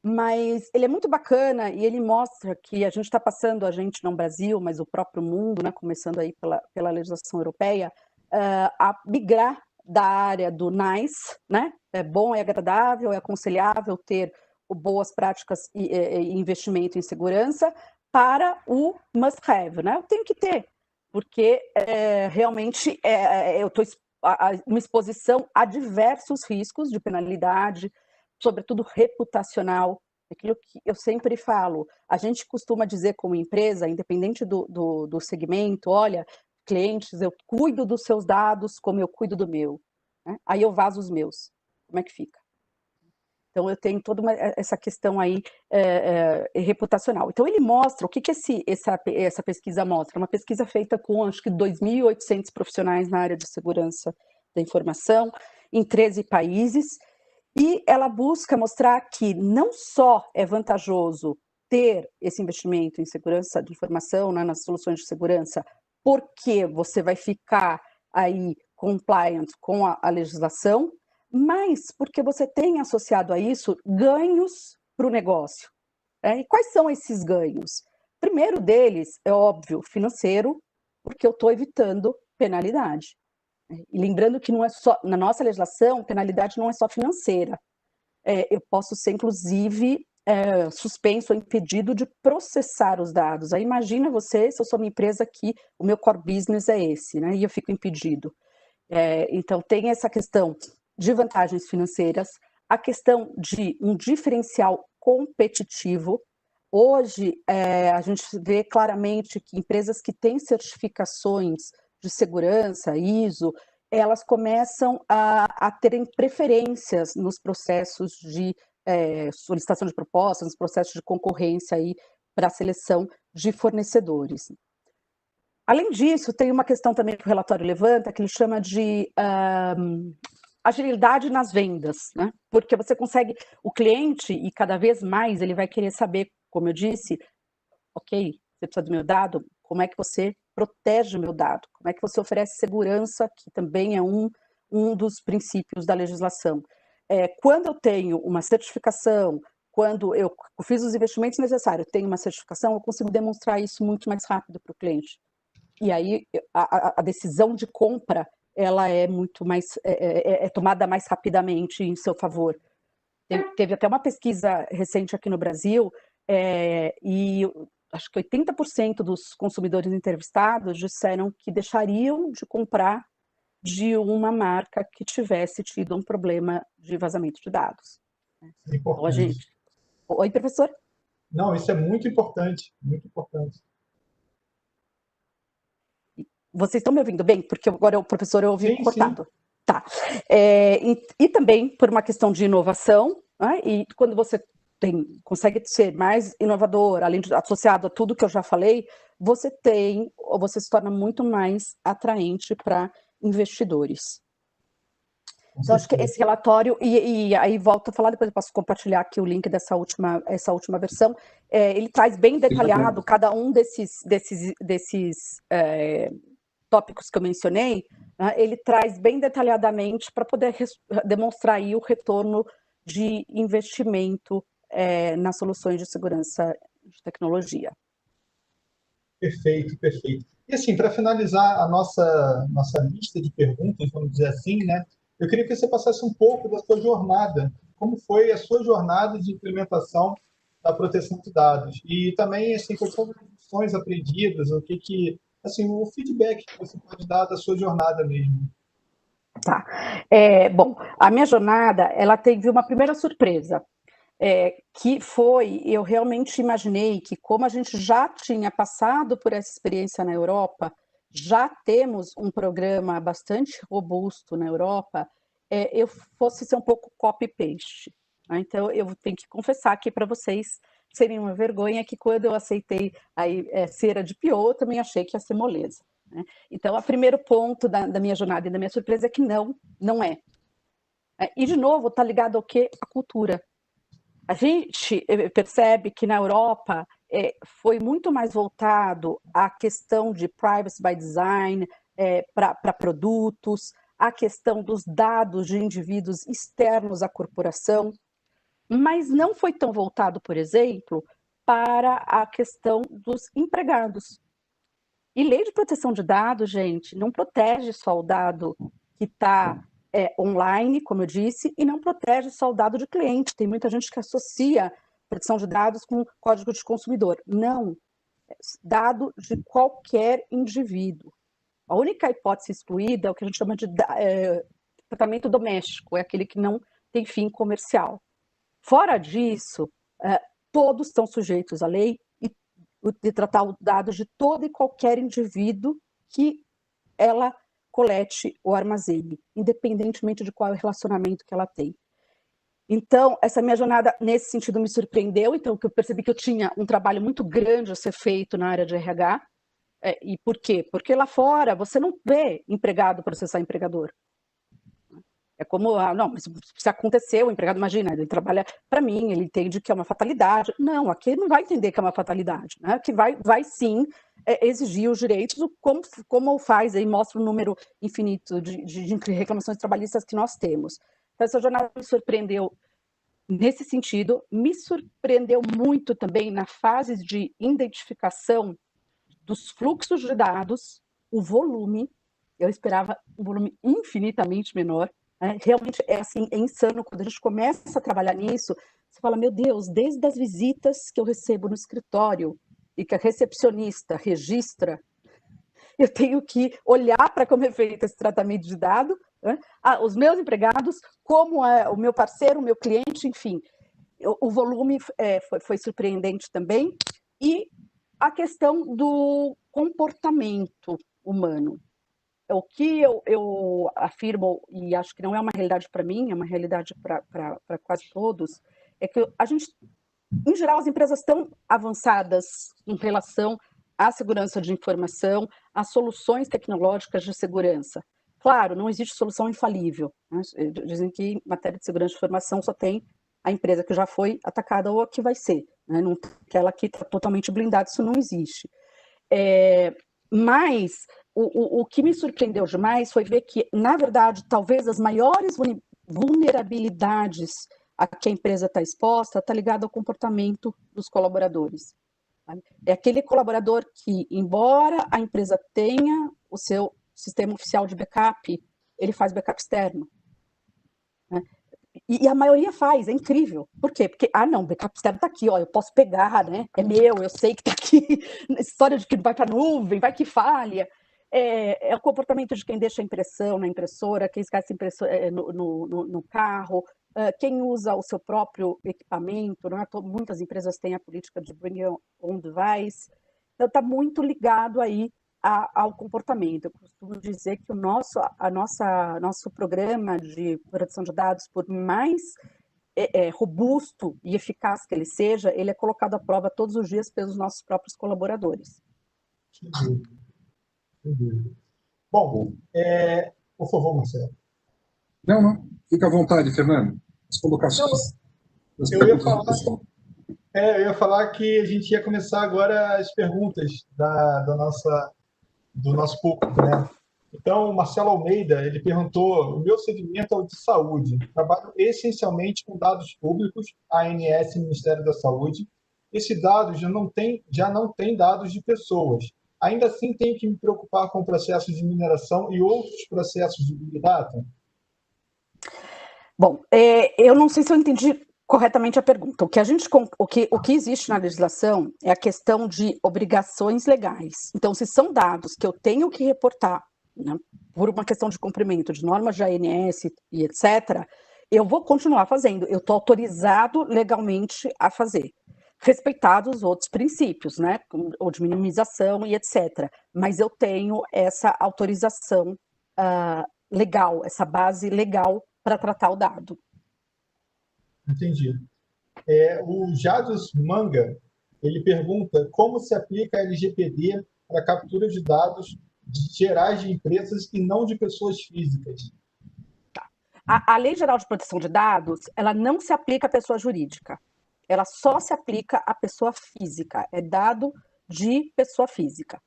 Mas ele é muito bacana e ele mostra que a gente está passando, a gente não Brasil, mas o próprio mundo, né, começando aí pela legislação europeia, a migrar da área do nice, né? É bom, é agradável, é aconselhável ter boas práticas e investimento em segurança, para o must have, né? Eu tenho que ter, porque realmente eu estou uma exposição a diversos riscos de penalidade, sobretudo reputacional. Aquilo que eu sempre falo, a gente costuma dizer como empresa, independente do segmento, olha, clientes, eu cuido dos seus dados como eu cuido do meu. Né? Aí eu vazo os meus. Como é que fica? Então, eu tenho toda essa questão aí reputacional. Então, ele mostra, o que essa pesquisa mostra? Uma pesquisa feita com, acho que, 2.800 profissionais na área de segurança da informação, em 13 países, e ela busca mostrar que não só é vantajoso ter esse investimento em segurança de informação, né, nas soluções de segurança, porque você vai ficar aí compliant com a legislação, mas porque você tem associado a isso ganhos para o negócio. E quais são esses ganhos? Primeiro deles, é óbvio, financeiro, porque eu estou evitando penalidade. E lembrando que não é só, na nossa legislação, penalidade não é só financeira. Eu posso ser, inclusive, suspenso ou impedido de processar os dados. Aí imagina você, se eu sou uma empresa que o meu core business é esse, né? E eu fico impedido. Então, tem essa questão de vantagens financeiras, a questão de um diferencial competitivo. Hoje, a gente vê claramente que empresas que têm certificações de segurança, ISO, elas começam a terem preferências nos processos de solicitação de propostas, nos processos de concorrência para a seleção de fornecedores. Além disso, tem uma questão também que o relatório levanta, que ele chama de agilidade nas vendas, né? Porque você consegue, o cliente, e cada vez mais ele vai querer saber, como eu disse, ok, você precisa do meu dado, como é que você protege o meu dado? Como é que você oferece segurança, que também é um dos princípios da legislação. Quando eu tenho uma certificação, quando eu fiz os investimentos necessários, tenho uma certificação, eu consigo demonstrar isso muito mais rápido para o cliente. E aí a decisão de compra ela é muito mais tomada mais rapidamente em seu favor. Teve até uma pesquisa recente aqui no Brasil e acho que 80% dos consumidores entrevistados disseram que deixariam de comprar de uma marca que tivesse tido um problema de vazamento de dados. Então, Oi, professor? Não, isso é muito importante, muito importante. Vocês estão me ouvindo bem? Porque agora o professor eu ouvi Sim, cortado. Tá. E também por uma questão de inovação, né? E quando você consegue ser mais inovador, além de associado a tudo que eu já falei, você se torna muito mais atraente para investidores. Então, acho que esse relatório, e aí volto a falar, depois eu posso compartilhar aqui o link essa última versão, ele traz bem detalhado cada um desses tópicos que eu mencionei, né, ele traz bem detalhadamente para poder demonstrar aí o retorno de investimento nas soluções de segurança de tecnologia. Perfeito, perfeito. E assim, para finalizar a nossa lista de perguntas, vamos dizer assim, né? Eu queria que você passasse um pouco da sua jornada. Como foi a sua jornada de implementação da proteção de dados? E também, assim, quais são as lições aprendidas, assim, o feedback que você pode dar da sua jornada mesmo. Tá. Bom, a minha jornada, ela teve uma primeira surpresa. Que foi, eu realmente imaginei que, como a gente já tinha passado por essa experiência na Europa, já temos um programa bastante robusto na Europa, eu fosse ser um pouco copy-paste. Né? Então, eu tenho que confessar aqui para vocês, seria uma vergonha, que quando eu aceitei cera de PO, eu também achei que ia ser moleza. Né? Então, o primeiro ponto da minha jornada e da minha surpresa é que não é. E, de novo, está ligado ao quê? A cultura. A gente percebe que na Europa foi muito mais voltado à questão de privacy by design para produtos, a questão dos dados de indivíduos externos à corporação, mas não foi tão voltado, por exemplo, para a questão dos empregados. E lei de proteção de dados, gente, não protege só o dado que está online, como eu disse, e não protege só o dado de cliente. Tem muita gente que associa proteção de dados com código de consumidor. Não, dado de qualquer indivíduo. A única hipótese excluída é o que a gente chama de tratamento doméstico, é aquele que não tem fim comercial. Fora disso, todos estão sujeitos à lei de tratar os dados de todo e qualquer indivíduo que ela colete ou armazene, independentemente de qual é o relacionamento que ela tem. Então, essa minha jornada, nesse sentido, me surpreendeu, então, que eu percebi que eu tinha um trabalho muito grande a ser feito na área de RH. E por quê? Porque lá fora você não vê empregado processar empregador. É como, não, mas se aconteceu, o empregado, imagina, ele trabalha para mim, ele entende que é uma fatalidade. Não, aqui ele não vai entender que é uma fatalidade, né? Que vai sim exigir os direitos, como faz, aí mostra o número infinito de reclamações trabalhistas que nós temos. Então, essa jornada me surpreendeu nesse sentido, me surpreendeu muito também na fase de identificação dos fluxos de dados, o volume, eu esperava um volume infinitamente menor. Realmente é insano quando a gente começa a trabalhar nisso. Você fala, meu Deus, desde as visitas que eu recebo no escritório e que a recepcionista registra, eu tenho que olhar para como é feito esse tratamento de dado, né? Os meus empregados, como é o meu parceiro, o meu cliente, enfim. O volume foi surpreendente também. E a questão do comportamento humano. O que eu afirmo, e acho que não é uma realidade para mim, é uma realidade para quase todos, é que a gente, em geral, as empresas estão avançadas em relação à segurança de informação, às soluções tecnológicas de segurança. Claro, não existe solução infalível. Né? Dizem que em matéria de segurança de informação só tem a empresa que já foi atacada ou a que vai ser. Né? Não, aquela que está totalmente blindada, isso não existe. Mas o que me surpreendeu demais foi ver que, na verdade, talvez as maiores vulnerabilidades a que a empresa está exposta está ligada ao comportamento dos colaboradores. É aquele colaborador que, embora a empresa tenha o seu sistema oficial de backup, ele faz backup externo. Né? E a maioria faz, é incrível. Por quê? Porque, não, o backup externo está aqui, ó, eu posso pegar, né? É meu, eu sei que está aqui. História de que vai para a nuvem, vai que falha. É o comportamento de quem deixa a impressão na impressora, quem esquece no carro, quem usa o seu próprio equipamento. Não é? Muitas empresas têm a política de bring your own device. Então, está muito ligado aí ao comportamento. Eu costumo dizer que nosso programa de proteção de dados, por mais robusto e eficaz que ele seja, ele é colocado à prova todos os dias pelos nossos próprios colaboradores. Entendi. Bom, por favor, Marcelo. Não. Fica à vontade, Fernando. As colocações. Eu ia falar que a gente ia começar agora as perguntas do nosso público, né? Então, o Marcelo Almeida, ele perguntou: o meu segmento é o de saúde. Trabalho essencialmente com dados públicos, ANS, Ministério da Saúde. Esse dado já não tem dados de pessoas. Ainda assim, tenho que me preocupar com processos de mineração e outros processos de Big Data? Bom, eu não sei se eu entendi corretamente a pergunta. O que existe na legislação é a questão de obrigações legais. Então, se são dados que eu tenho que reportar, né, por uma questão de cumprimento de normas de ANS e etc., eu vou continuar fazendo. Eu estou autorizado legalmente a fazer, respeitados os outros princípios, né, ou de minimização e etc. Mas eu tenho essa autorização legal, essa base legal para tratar o dado. Entendi. O Jadus Manga, ele pergunta como se aplica a LGPD para captura de dados gerais de empresas e não de pessoas físicas. A Lei Geral de Proteção de Dados, ela não se aplica à pessoa jurídica. Ela só se aplica à pessoa física. É dado de pessoa física.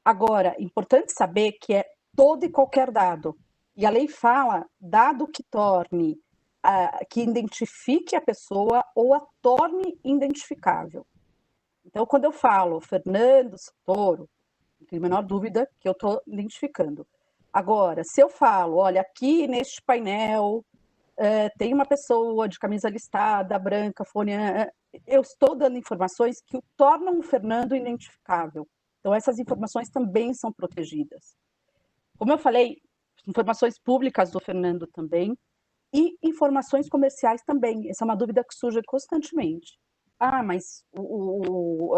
Agora, importante saber que é todo e qualquer dado. E a lei fala dado que torne, que identifique a pessoa ou a torne identificável. Então, quando eu falo Fernando Santoro, não tem a menor dúvida que eu estou identificando. Agora, se eu falo, olha, aqui neste painel tem uma pessoa de camisa listada, branca, fone, eu estou dando informações que o tornam o Fernando identificável. Então, essas informações também são protegidas. Como eu falei, informações públicas do Fernando também, e informações comerciais também.Essa é uma dúvida que surge constantemente. Mas o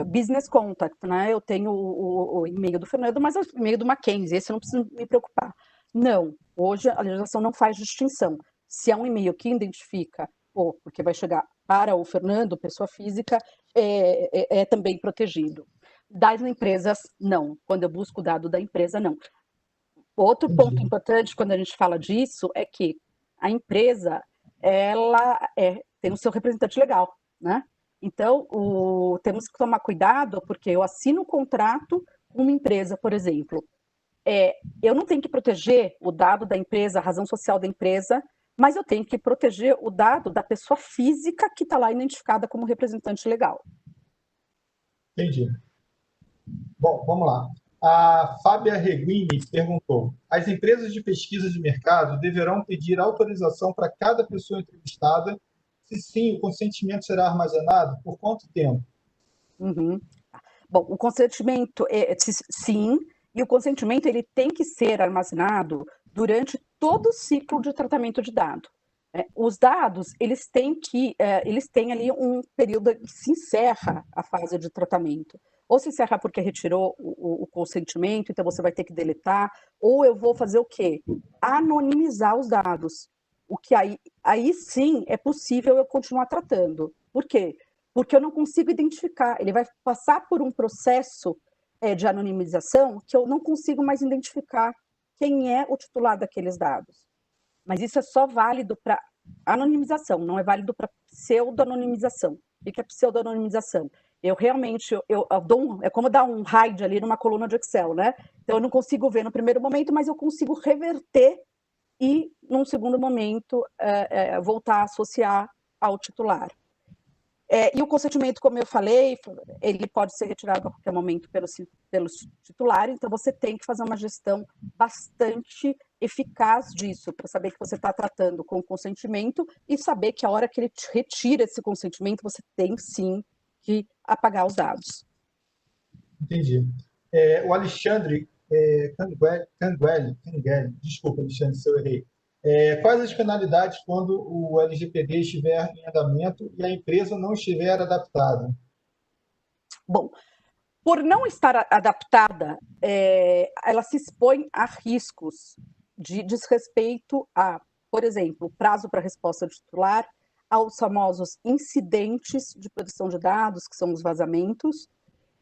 business contact, né? Eu tenho o e-mail do Fernando, mas é o e-mail do Mackenzie, esse eu não preciso me preocupar. Não, hoje a legislação não faz distinção. Se é um e-mail que identifica, ou porque vai chegar para o Fernando, pessoa física, é também protegido. Das empresas, não. Quando eu busco o dado da empresa, não. Outro ponto importante quando a gente fala disso é que a empresa, ela tem o seu representante legal, né? Então, temos que tomar cuidado, porque eu assino um contrato com uma empresa, por exemplo. Eu não tenho que proteger o dado da empresa, a razão social da empresa, mas eu tenho que proteger o dado da pessoa física que está lá identificada como representante legal. Entendi. Bom, vamos lá. A Fábia Reguini perguntou: as empresas de pesquisa de mercado deverão pedir autorização para cada pessoa entrevistada? Se sim, o consentimento será armazenado por quanto tempo? Uhum. Bom, o consentimento, sim, e o consentimento ele tem que ser armazenado durante todo o ciclo de tratamento de dado. Os dados, eles têm ali um período que se encerra a fase de tratamento. Ou se encerra porque retirou o consentimento, então você vai ter que deletar, ou eu vou fazer o quê? Anonimizar os dados. O que aí sim é possível eu continuar tratando. Por quê? Porque eu não consigo identificar. Ele vai passar por um processo de anonimização que eu não consigo mais identificar quem é o titular daqueles dados. Mas isso é só válido para anonimização, não é válido para pseudo-anonimização. O que é pseudo-anonimização? Eu realmente, é como dar um hide ali numa coluna de Excel, né? Então eu não consigo ver no primeiro momento, mas eu consigo reverter e, num segundo momento, voltar a associar ao titular. E o consentimento, como eu falei, ele pode ser retirado a qualquer momento pelo titular, então você tem que fazer uma gestão bastante eficaz disso, para saber que você está tratando com consentimento e saber que a hora que ele retira esse consentimento, você tem sim que apagar os dados. Entendi. O Alexandre Canguele, desculpa, Alexandre, se eu errei. Quais as penalidades quando o LGPD estiver em andamento e a empresa não estiver adaptada? Bom, por não estar adaptada, ela se expõe a riscos de desrespeito a, por exemplo, prazo para resposta do titular, aos famosos incidentes de proteção de dados, que são os vazamentos,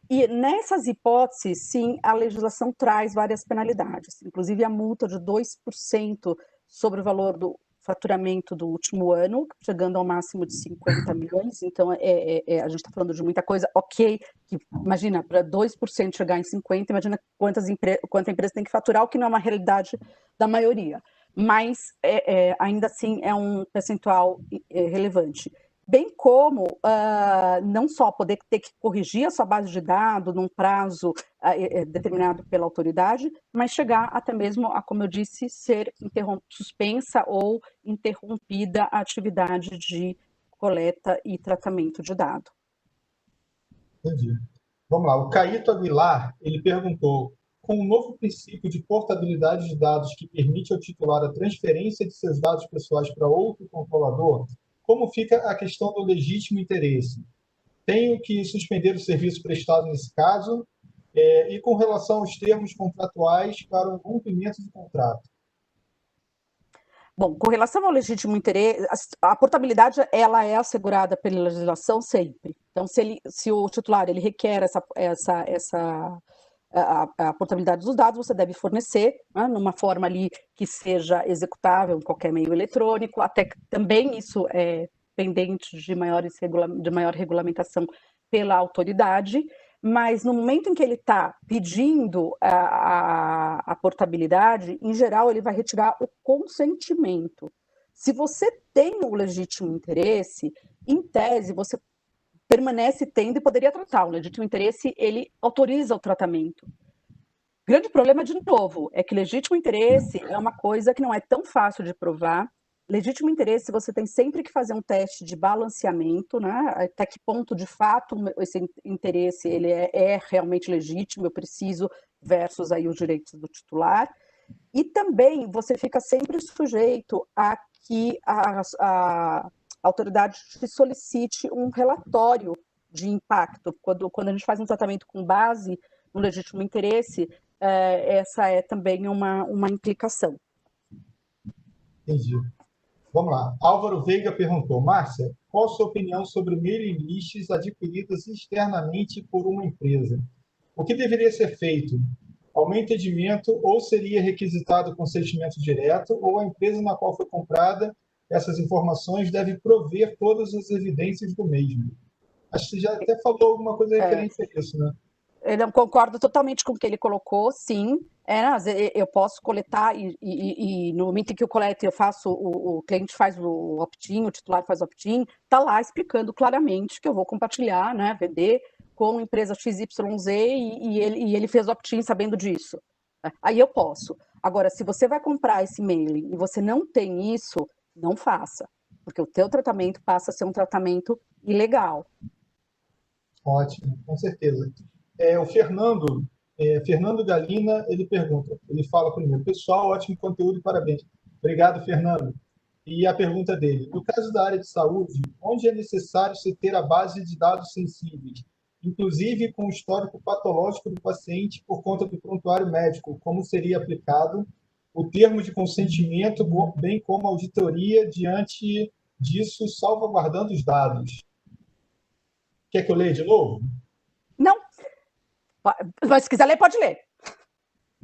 e nessas hipóteses, sim, a legislação traz várias penalidades, inclusive a multa de 2% sobre o valor do faturamento do último ano, chegando ao máximo de 50 milhões, então a gente está falando de muita coisa, ok, que, imagina, para 2% chegar em 50, imagina quanta a empresa tem que faturar, o que não é uma realidade da maioria, mas ainda assim é um percentual relevante. Bem como não só poder ter que corrigir a sua base de dados num prazo determinado pela autoridade, mas chegar até mesmo a, como eu disse, ser suspensa ou interrompida a atividade de coleta e tratamento de dados. Entendi. Vamos lá. O Caíto Aguilar, ele perguntou: com o novo princípio de portabilidade de dados que permite ao titular a transferência de seus dados pessoais para outro controlador, como fica a questão do legítimo interesse? Tenho que suspender o serviço prestado nesse caso? E com relação aos termos contratuais para o cumprimento do contrato? Bom, com relação ao legítimo interesse, a portabilidade ela é assegurada pela legislação sempre. Então, se o titular ele requer a portabilidade dos dados, você deve fornecer, né, numa forma ali que seja executável em qualquer meio eletrônico, até que também isso é pendente de maior regulamentação pela autoridade, mas no momento em que ele está pedindo a portabilidade, em geral ele vai retirar o consentimento. Se você tem o legítimo interesse, em tese você permanece tendo e poderia tratar. O legítimo interesse, ele autoriza o tratamento. O grande problema, de novo, é que legítimo interesse é uma coisa que não é tão fácil de provar. Legítimo interesse, você tem sempre que fazer um teste de balanceamento, né? Até que ponto, de fato, esse interesse ele é realmente legítimo, eu preciso, versus aí os direitos do titular. E também você fica sempre sujeito a que a autoridade te solicite um relatório de impacto. Quando a gente faz um tratamento com base no legítimo interesse, essa é também uma implicação. Entendi. Vamos lá. Álvaro Veiga perguntou: Márcia, qual a sua opinião sobre mailing lists adquiridas externamente por uma empresa? O que deveria ser feito? Ao meu entendimento, ou seria requisitado consentimento direto, ou a empresa na qual foi comprada essas informações deve prover todas as evidências do mesmo. Acho que você já até falou alguma coisa referente a isso, né? Eu não concordo totalmente com o que ele colocou, sim. Eu posso coletar e no momento em que eu coleto, eu faço, o cliente faz o opt-in, o titular faz o opt-in, está lá explicando claramente que eu vou compartilhar, né, vender com empresa XYZ e ele fez o opt-in sabendo disso. Aí eu posso. Agora, se você vai comprar esse mailing e você não tem isso, não faça, porque o teu tratamento passa a ser um tratamento ilegal. Ótimo, com certeza. O Fernando Galina, ele pergunta, ele fala primeiro: pessoal, ótimo conteúdo, parabéns. Obrigado, Fernando. E a pergunta dele: no caso da área de saúde, onde é necessário se ter a base de dados sensíveis, inclusive com o histórico patológico do paciente por conta do prontuário médico, como seria aplicado o termo de consentimento, bem como a auditoria diante disso, salvaguardando os dados? Quer que eu leia de novo? Não, mas se quiser ler, pode ler.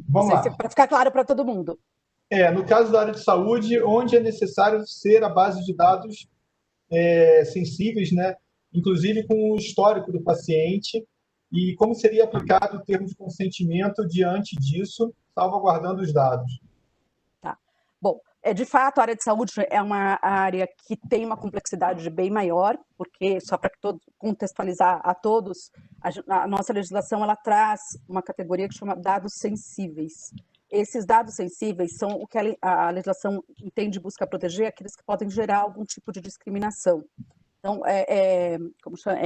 Vamos lá. Para ficar claro para todo mundo. No caso da área de saúde, onde é necessário ser a base de dados sensíveis, né? Inclusive com o histórico do paciente, e como seria aplicado o termo de consentimento diante disso, salvaguardando os dados. Tá. Bom, de fato, a área de saúde é uma área que tem uma complexidade bem maior, porque, só para contextualizar a todos, a nossa legislação ela traz uma categoria que chama dados sensíveis. Esses dados sensíveis são o que a legislação entende e busca proteger, aqueles que podem gerar algum tipo de discriminação. Então, como chama?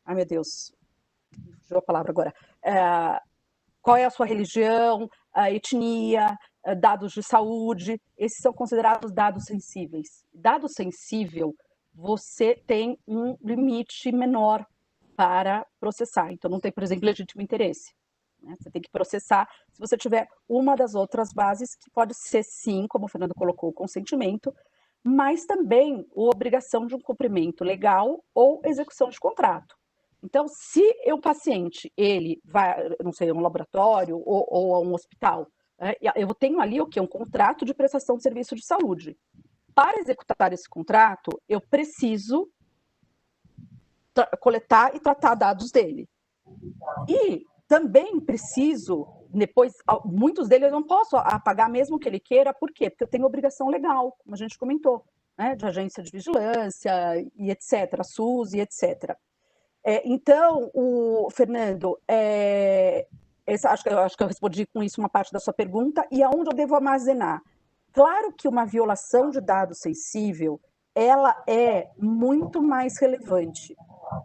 Ai, meu Deus, fugiu a palavra agora. Qual é a sua religião, a etnia, dados de saúde, esses são considerados dados sensíveis. Dado sensível, você tem um limite menor para processar. Então, não tem, por exemplo, legítimo interesse. Né? Você tem que processar se você tiver uma das outras bases, que pode ser, sim, como o Fernando colocou, o consentimento, mas também a obrigação de um cumprimento legal ou execução de contrato. Então, se o paciente, ele vai, não sei, a um laboratório ou a um hospital, né, eu tenho ali o quê? Um contrato de prestação de serviço de saúde. Para executar esse contrato, eu preciso coletar e tratar dados dele. E também preciso, depois, muitos deles eu não posso apagar mesmo que ele queira, por quê? Porque eu tenho obrigação legal, como a gente comentou, né, de agência de vigilância e etc., SUS e etc. Então, Fernando, acho que eu respondi com isso uma parte da sua pergunta, e aonde eu devo armazenar? Claro que uma violação de dado sensível, ela é muito mais relevante.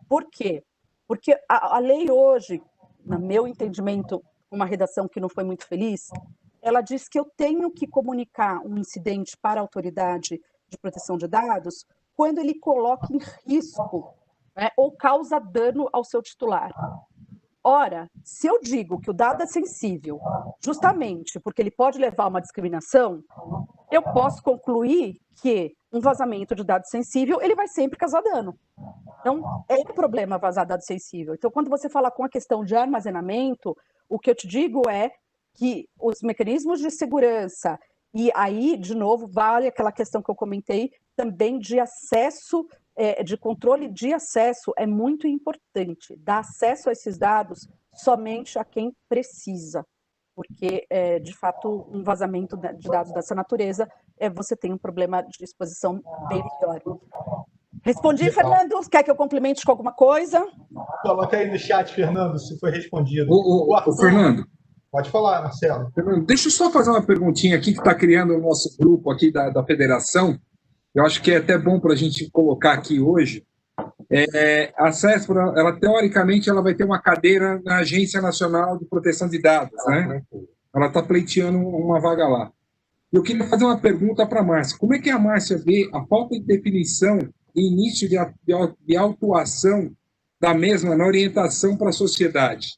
Por quê? Porque a lei hoje, no meu entendimento, uma redação que não foi muito feliz, ela diz que eu tenho que comunicar um incidente para a autoridade de proteção de dados quando ele coloca em risco, né, ou causa dano ao seu titular. Ora, se eu digo que o dado é sensível, justamente porque ele pode levar a uma discriminação, eu posso concluir que um vazamento de dado sensível, ele vai sempre causar dano. Então, é um problema vazar dado sensível. Então, quando você fala com a questão de armazenamento, o que eu te digo é que os mecanismos de segurança, e aí, de novo, vale aquela questão que eu comentei, também de acesso, de controle de acesso, é muito importante. Dar acesso a esses dados somente a quem precisa. Porque, de fato, um vazamento de dados dessa natureza, você tem um problema de exposição bem melhor. Respondi, Legal. Fernando? Quer que eu complemente com alguma coisa? Coloca aí no chat, Fernando, se foi respondido. Ô, Fernando. Pode falar, Marcelo. Fernando, deixa eu só fazer uma perguntinha aqui que está criando o nosso grupo aqui da federação. Eu acho que é até bom para a gente colocar aqui hoje. A CESPRA, ela teoricamente, ela vai ter uma cadeira na Agência Nacional de Proteção de Dados, né? Ela está pleiteando uma vaga lá. Eu queria fazer uma pergunta para a Márcia. Como é que a Márcia vê a falta de definição e início de autuação da mesma na orientação para a sociedade?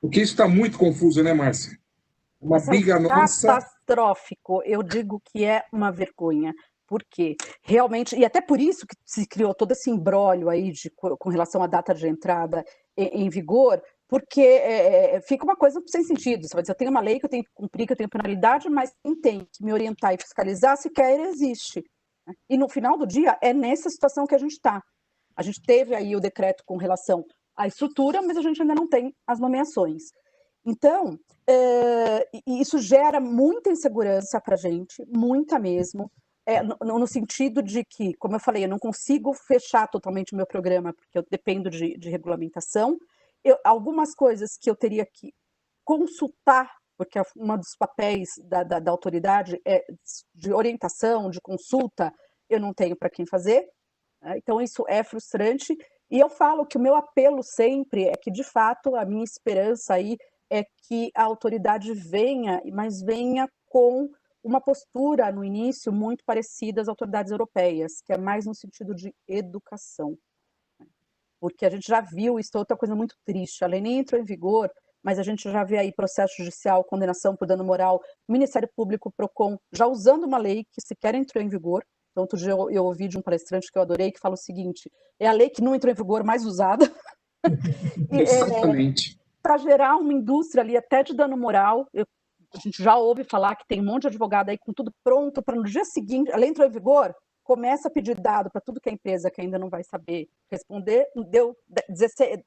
Porque isso está muito confuso, né, Márcia? Uma briga nossa. Catastrófico. Eu digo que é uma vergonha. Por quê? Realmente, e até por isso que se criou todo esse imbróglio aí com relação à data de entrada em vigor, porque fica uma coisa sem sentido. Você vai dizer, eu tenho uma lei que eu tenho que cumprir, que eu tenho penalidade, mas quem tem que me orientar e fiscalizar sequer existe. E no final do dia, é nessa situação que a gente está. A gente teve aí o decreto com relação à estrutura, mas a gente ainda não tem as nomeações. Então, isso gera muita insegurança para a gente, muita mesmo, no sentido de que, como eu falei, eu não consigo fechar totalmente o meu programa, porque eu dependo de regulamentação. Algumas coisas que eu teria que consultar, porque um dos papéis da autoridade é de orientação, de consulta, eu não tenho para quem fazer, né? Então isso é frustrante, e eu falo que o meu apelo sempre é que, de fato, a minha esperança aí é que a autoridade venha, mas venha com uma postura no início muito parecida às autoridades europeias, que é mais no sentido de educação. Porque a gente já viu isso, outra coisa muito triste, a lei nem entrou em vigor, mas a gente já vê aí processo judicial, condenação por dano moral, Ministério Público, PROCON, já usando uma lei que sequer entrou em vigor. Então, outro dia eu ouvi de um palestrante que eu adorei, que fala o seguinte, é a lei que não entrou em vigor mais usada. Exatamente. Para gerar uma indústria ali até de dano moral. A gente já ouve falar que tem um monte de advogado aí com tudo pronto para no dia seguinte, a lei entrou em vigor, começa a pedir dado para tudo que é empresa que ainda não vai saber responder. Deu 16,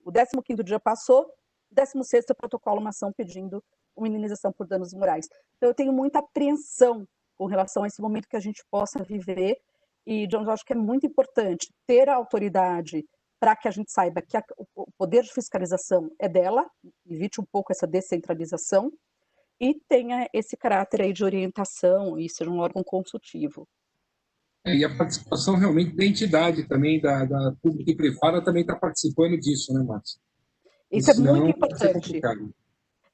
o 15º dia passou, 16º protocolo uma ação pedindo uma indenização por danos morais. Então eu tenho muita apreensão com relação a esse momento que a gente possa viver, e John, eu acho que é muito importante ter a autoridade para que a gente saiba que o poder de fiscalização é dela, evite um pouco essa descentralização, e tenha esse caráter aí de orientação e seja um órgão consultivo. E a participação realmente da entidade também, da pública e privada, também está participando disso, né, Márcia? Isso é muito importante.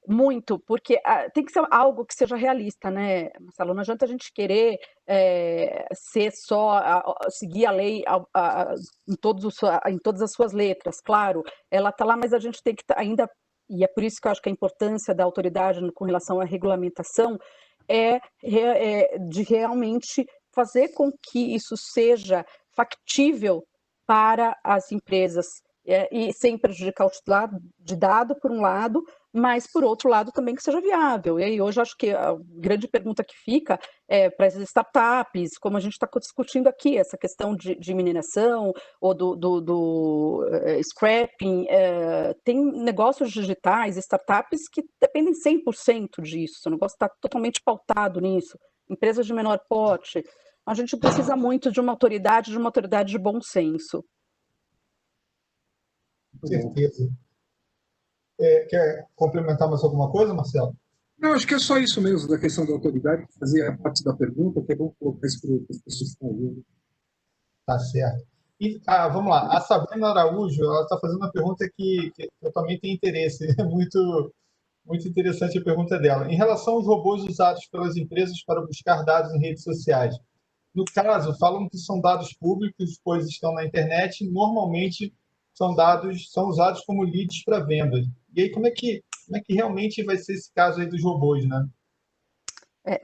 muito, porque tem que ser algo que seja realista, né, Marcelo? Não adianta a gente querer ser só, seguir a lei em todas as suas letras. Claro, ela está lá, mas a gente tem que ainda, e é por isso que eu acho que a importância da autoridade com relação à regulamentação de realmente fazer com que isso seja factível para as empresas, e sem prejudicar o titular de dado, por um lado, mas, por outro lado, também que seja viável. E aí, hoje, acho que a grande pergunta que fica para as startups, como a gente está discutindo aqui, essa questão de mineração ou do scrapping, tem negócios digitais, startups que dependem 100% disso, o negócio está totalmente pautado nisso, empresas de menor porte. A gente precisa muito de uma autoridade de bom senso. Com certeza. Quer complementar mais alguma coisa, Marcelo? Não, acho que é só isso mesmo, da questão da autoridade, fazer a parte da pergunta, que é bom colocar isso para as pessoas que estão ouvindo. Tá certo. E, vamos lá, a Sabrina Araújo, ela está fazendo uma pergunta que eu também tenho interesse, é muito interessante a pergunta dela. Em relação aos robôs usados pelas empresas para buscar dados em redes sociais, no caso, falam que são dados públicos, pois estão na internet, e normalmente são usados como leads para vendas. E aí, como é que realmente vai ser esse caso aí dos robôs, né?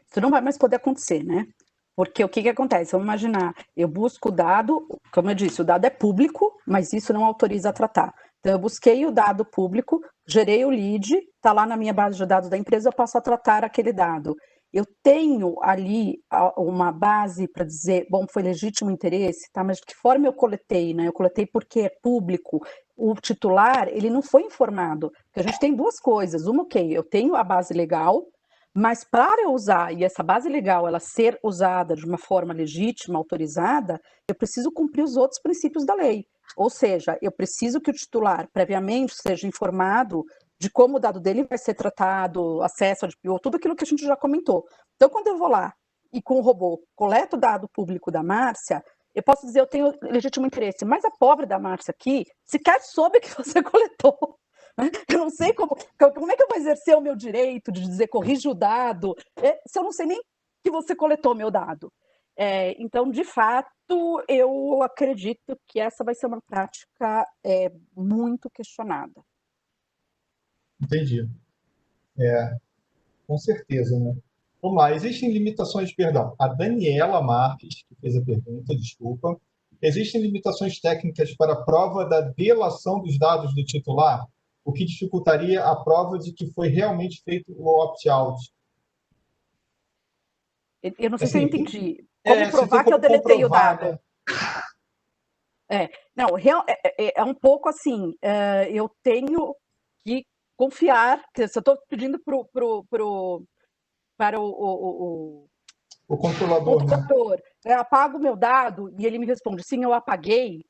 Isso não vai mais poder acontecer, né? Porque o que acontece? Vamos imaginar, eu busco o dado, como eu disse, o dado é público, mas isso não autoriza a tratar. Então, eu busquei o dado público, gerei o lead, está lá na minha base de dados da empresa, eu passo a tratar aquele dado. Eu tenho ali uma base para dizer, bom, foi legítimo interesse, tá? Mas de que forma eu coletei, né? Eu coletei porque é público. O titular, ele não foi informado. Porque a gente tem duas coisas. Uma, ok, eu tenho a base legal, mas para eu usar, e essa base legal ela ser usada de uma forma legítima, autorizada, eu preciso cumprir os outros princípios da lei. Ou seja, eu preciso que o titular previamente seja informado de como o dado dele vai ser tratado, acesso a DPO, tudo aquilo que a gente já comentou. Então, quando eu vou lá e com o robô coleto o dado público da Márcia, eu posso dizer, eu tenho legítimo interesse, mas a pobre da Márcia aqui sequer soube que você coletou. Eu não sei como é que eu vou exercer o meu direito de dizer corrija o dado, se eu não sei nem que você coletou meu dado. Então, de fato, eu acredito que essa vai ser uma prática muito questionada. Entendi. Com certeza, né? Vamos lá, existem limitações, perdão, a Daniela Marques, que fez a pergunta, desculpa. Existem limitações técnicas para a prova da delação dos dados do titular, o que dificultaria a prova de que foi realmente feito o opt-out? Eu não sei se eu entendi. Como provar que eu deletei o dado? Né? Não, é um pouco assim, eu tenho que confiar, que se eu estou pedindo para o controlador, né? Apaga o meu dado e ele me responde, sim, eu apaguei.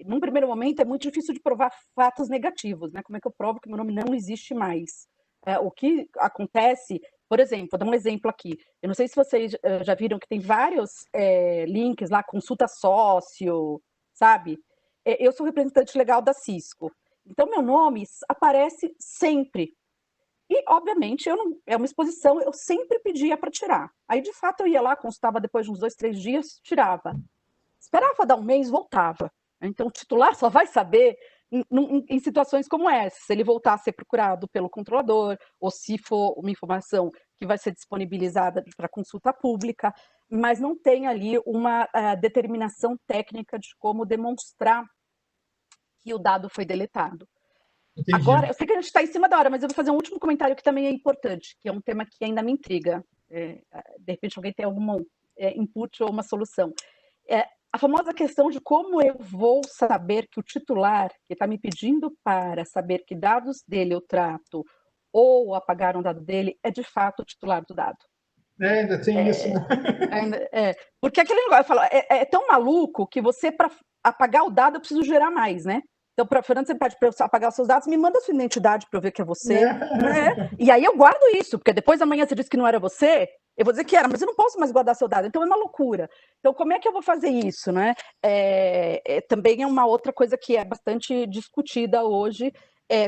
Num primeiro momento é muito difícil de provar fatos negativos, né? Como é que eu provo que meu nome não existe mais? O que acontece, por exemplo, vou dar um exemplo aqui. Eu não sei se vocês já viram que tem vários links lá, consulta sócio, sabe? Eu sou representante legal da Cisco. Então, meu nome aparece sempre. E, obviamente, é uma exposição, eu sempre pedia para tirar. Aí, de fato, eu ia lá, consultava depois de uns 2, 3 dias, tirava. Esperava dar um mês, voltava. Então, o titular só vai saber em situações como essa, se ele voltar a ser procurado pelo controlador, ou se for uma informação que vai ser disponibilizada para consulta pública, mas não tem ali uma determinação técnica de como demonstrar que o dado foi deletado. Entendi. Agora, eu sei que a gente está em cima da hora, mas eu vou fazer um último comentário que também é importante, que é um tema que ainda me intriga. De repente, alguém tem algum input ou uma solução. A famosa questão de como eu vou saber que o titular, que está me pedindo para saber que dados dele eu trato ou apagar um dado dele, é de fato o titular do dado. Ainda tem isso, né? Porque aquele negócio, eu falo, é tão maluco que você, para apagar o dado, eu preciso gerar mais, né? Então, Fernando, você pede para eu apagar os seus dados, me manda a sua identidade para eu ver que é você. Né? E aí eu guardo isso, porque depois amanhã você disse que não era você, eu vou dizer que era, mas eu não posso mais guardar seu dado. Então é uma loucura. Então, como é que eu vou fazer isso? Né? Também é uma outra coisa que é bastante discutida hoje,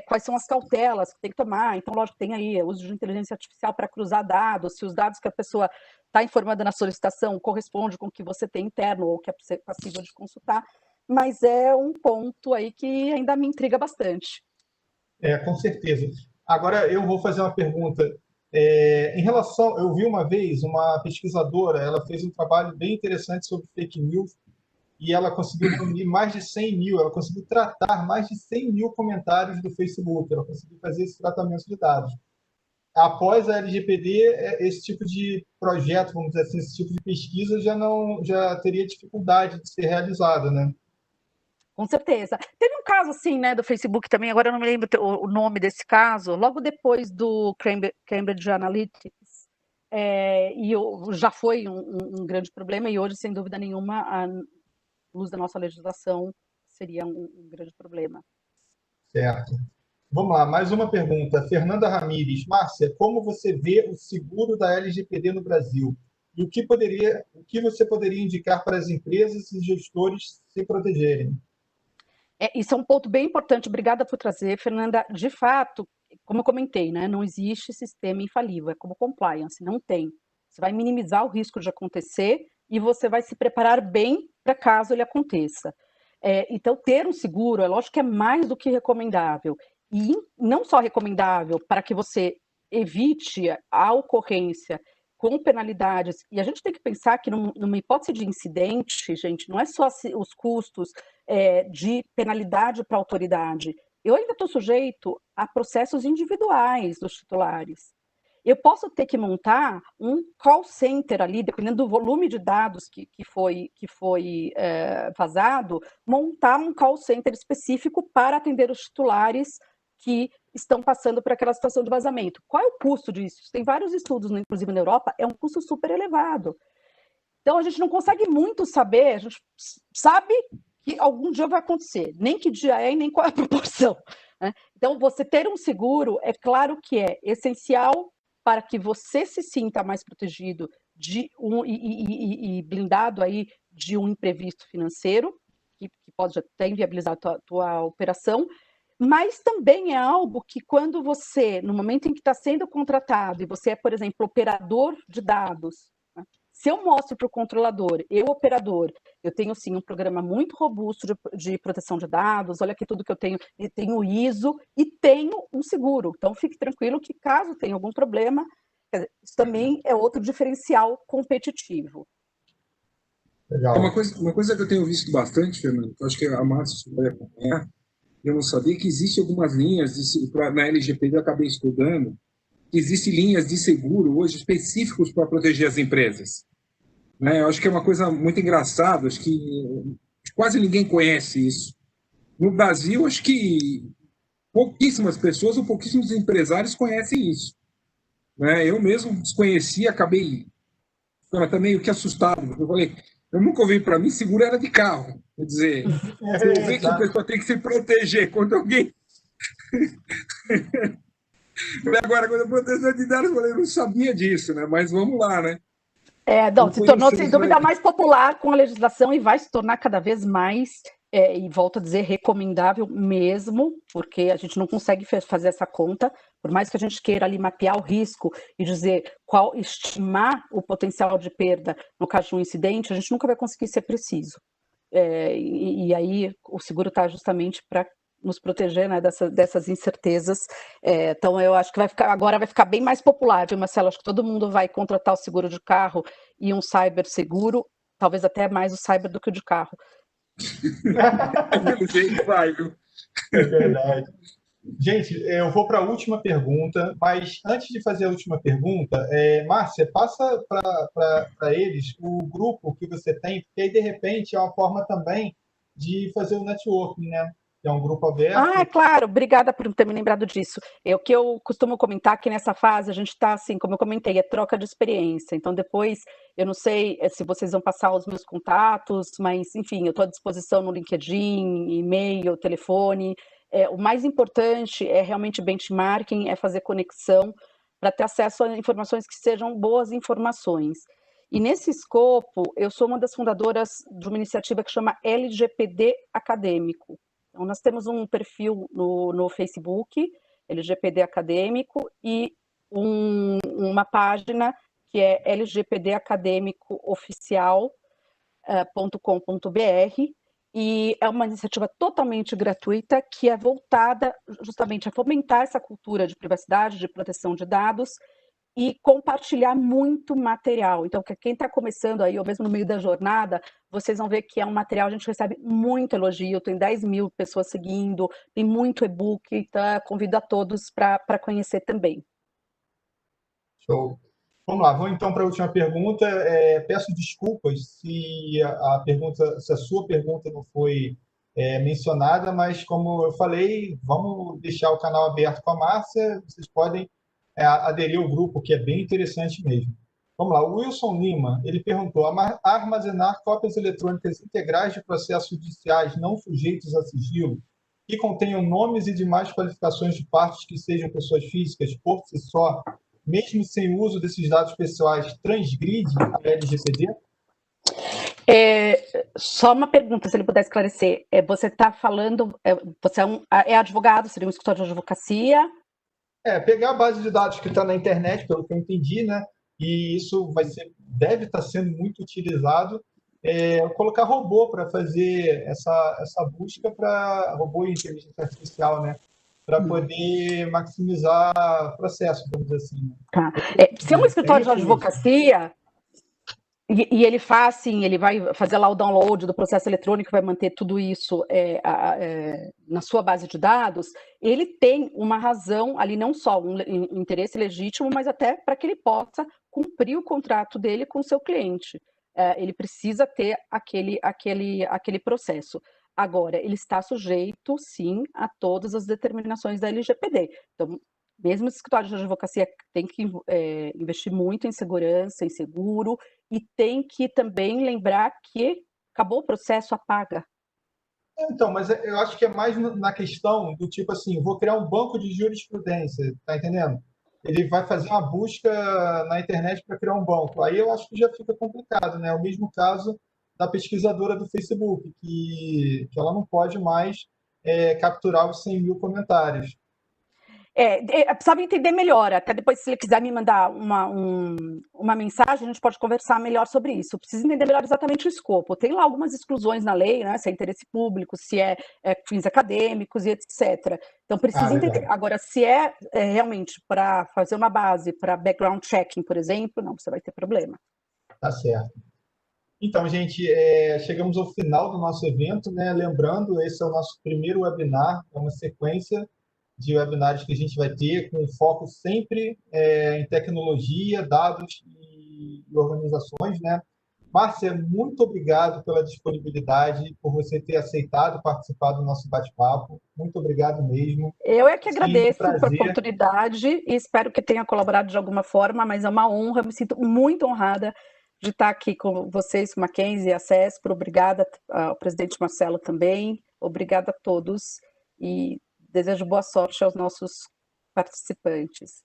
quais são as cautelas que tem que tomar. Então, lógico, tem aí o uso de inteligência artificial para cruzar dados, se os dados que a pessoa está informando na solicitação corresponde com o que você tem interno ou que é passível de consultar, mas é um ponto aí que ainda me intriga bastante. Com certeza. Agora, eu vou fazer uma pergunta. Em relação, eu vi uma vez uma pesquisadora, ela fez um trabalho bem interessante sobre fake news e ela conseguiu reunir mais de 100 mil, ela conseguiu tratar mais de 100 mil comentários do Facebook, ela conseguiu fazer esse tratamento de dados. Após a LGPD, esse tipo de projeto, vamos dizer assim, esse tipo de pesquisa já teria dificuldade de ser realizada, né? Com certeza. Teve um caso assim, né, do Facebook também, agora eu não me lembro o nome desse caso, logo depois do Cambridge Analytics, e já foi um grande problema, e hoje, sem dúvida nenhuma, a luz da nossa legislação seria um grande problema. Certo. Vamos lá, mais uma pergunta. Fernanda Ramires. Márcia, como você vê o seguro da LGPD no Brasil? E o que você poderia indicar para as empresas e gestores se protegerem? Isso é um ponto bem importante, obrigada por trazer, Fernanda. De fato, como eu comentei, né, não existe sistema infalível, é como compliance, não tem. Você vai minimizar o risco de acontecer e você vai se preparar bem para caso ele aconteça. Então, ter um seguro, é lógico que é mais do que recomendável. E não só recomendável para que você evite a ocorrência com penalidades. E a gente tem que pensar que numa hipótese de incidente, gente, não é só os custos de penalidade para a autoridade. Eu ainda estou sujeito a processos individuais dos titulares. Eu posso ter que montar um call center ali, dependendo do volume de dados que foi vazado, montar um call center específico para atender os titulares que estão passando por aquela situação de vazamento. Qual é o custo disso? Tem vários estudos, inclusive na Europa, é um custo super elevado. Então, a gente não consegue muito saber, a gente sabe que algum dia vai acontecer, nem que dia é e nem qual é a proporção, né? Então, você ter um seguro, é claro que é essencial para que você se sinta mais protegido e blindado aí de um imprevisto financeiro, que pode até inviabilizar a tua operação, mas também é algo que quando você, no momento em que está sendo contratado, e você é, por exemplo, operador de dados, né? Se eu mostro para o controlador, eu, operador, eu tenho sim um programa muito robusto de proteção de dados, olha aqui tudo que eu tenho ISO e tenho um seguro. Então, fique tranquilo que caso tenha algum problema, isso também é outro diferencial competitivo. Legal. Uma coisa que eu tenho visto bastante, Fernando, que eu acho que a Márcia vai acompanhar, eu não sabia que existem algumas linhas na LGPD, eu acabei estudando, que existem linhas de seguro hoje específicos para proteger as empresas. Né? Eu acho que é uma coisa muito engraçada, acho que quase ninguém conhece isso. No Brasil, acho que pouquíssimas pessoas ou pouquíssimos empresários conhecem isso. Né? Eu mesmo desconhecia, acabei até meio que assustado. Eu falei, eu nunca ouvi, para mim, seguro era de carro. Quer dizer, você vê que a pessoa tem que se proteger quando alguém... Agora, quando a proteção de dados, eu falei, eu não sabia disso, né? Mas vamos lá, né? Não, se tornou, sem dúvida, mais popular com a legislação e vai se tornar cada vez mais, e volto a dizer, recomendável mesmo, porque a gente não consegue fazer essa conta, por mais que a gente queira ali mapear o risco e dizer estimar o potencial de perda no caso de um incidente, a gente nunca vai conseguir ser preciso. E aí o seguro está justamente para nos proteger, né, dessas incertezas. Então, eu acho que agora vai ficar bem mais popular, viu, Marcelo? Acho que todo mundo vai contratar o seguro de carro e um cyber seguro, talvez até mais o cyber do que o de carro. Pelo jeito vai, viu? É verdade. Gente, eu vou para a última pergunta, mas antes de fazer a última pergunta, Márcia, passa para eles o grupo que você tem, porque aí, de repente, é uma forma também de fazer o networking, né? É um grupo aberto. Claro, obrigada por ter me lembrado disso. O que eu costumo comentar que nessa fase a gente está, assim, como eu comentei, é troca de experiência. Então, depois, eu não sei se vocês vão passar os meus contatos, mas, enfim, eu estou à disposição no LinkedIn, e-mail, telefone. O mais importante é realmente benchmarking, é fazer conexão para ter acesso a informações que sejam boas informações. E nesse escopo, eu sou uma das fundadoras de uma iniciativa que chama LGPD Acadêmico. Então, nós temos um perfil no Facebook, LGPD Acadêmico, e uma página que é lgpdacadêmicooficial.com.br, e é uma iniciativa totalmente gratuita que é voltada justamente a fomentar essa cultura de privacidade, de proteção de dados e compartilhar muito material. Então, quem está começando aí, ou mesmo no meio da jornada, vocês vão ver que é um material, a gente recebe muito elogio, tem 10.000 pessoas seguindo, tem muito e-book, então convido a todos para conhecer também. Show. Vamos lá, vamos então para a última pergunta. Peço desculpas se a sua pergunta não foi mencionada, mas como eu falei, vamos deixar o canal aberto com a Márcia, vocês podem aderir ao grupo, que é bem interessante mesmo. Vamos lá, o Wilson Lima, ele perguntou: armazenar cópias eletrônicas integrais de processos judiciais não sujeitos a sigilo, que contenham nomes e demais qualificações de partes que sejam pessoas físicas por si só, mesmo sem o uso desses dados pessoais, transgride a LGPD? Só uma pergunta, se ele puder esclarecer. Você está falando, você é advogado, seria um escritório de advocacia? Pegar a base de dados que está na internet, pelo que eu entendi, né? E isso deve estar sendo muito utilizado. Colocar robô para fazer essa busca, para robô e inteligência artificial, né? Para poder maximizar o processo, vamos dizer assim. Tá. Se é um escritório de advocacia, e ele faz, sim, ele vai fazer lá o download do processo eletrônico, vai manter tudo isso na sua base de dados, ele tem uma razão ali, não só um interesse legítimo, mas até para que ele possa cumprir o contrato dele com o seu cliente. Ele precisa ter aquele processo. Agora, ele está sujeito, sim, a todas as determinações da LGPD. Então, mesmo os escritórios de advocacia tem que investir muito em segurança, em seguro, e tem que também lembrar que acabou o processo, apaga. Então, mas eu acho que é mais na questão do tipo assim, vou criar um banco de jurisprudência, tá entendendo? Ele vai fazer uma busca na internet para criar um banco. Aí eu acho que já fica complicado, né? É o mesmo caso da pesquisadora do Facebook, que ela não pode mais capturar os 100.000 comentários. Precisava entender melhor, até depois, se ele quiser me mandar uma mensagem, a gente pode conversar melhor sobre isso. Preciso entender melhor exatamente o escopo. Tem lá algumas exclusões na lei, né? Se é interesse público, se é fins acadêmicos e etc. Então, precisa entender. Agora, se é realmente para fazer uma base para background checking, por exemplo, não, você vai ter problema. Tá certo. Então, gente, chegamos ao final do nosso evento, né? Lembrando, esse é o nosso primeiro webinar, é uma sequência de webinars que a gente vai ter, com foco sempre em tecnologia, dados e organizações, né? Márcia, muito obrigado pela disponibilidade, por você ter aceitado participar do nosso bate-papo. Muito obrigado mesmo. Eu é que agradeço a oportunidade e espero que tenha colaborado de alguma forma, mas é uma honra, me sinto muito honrada de estar aqui com vocês, com a Mackenzie, a CESPRO. Obrigada ao presidente Marcelo também. Obrigada a todos e desejo boa sorte aos nossos participantes.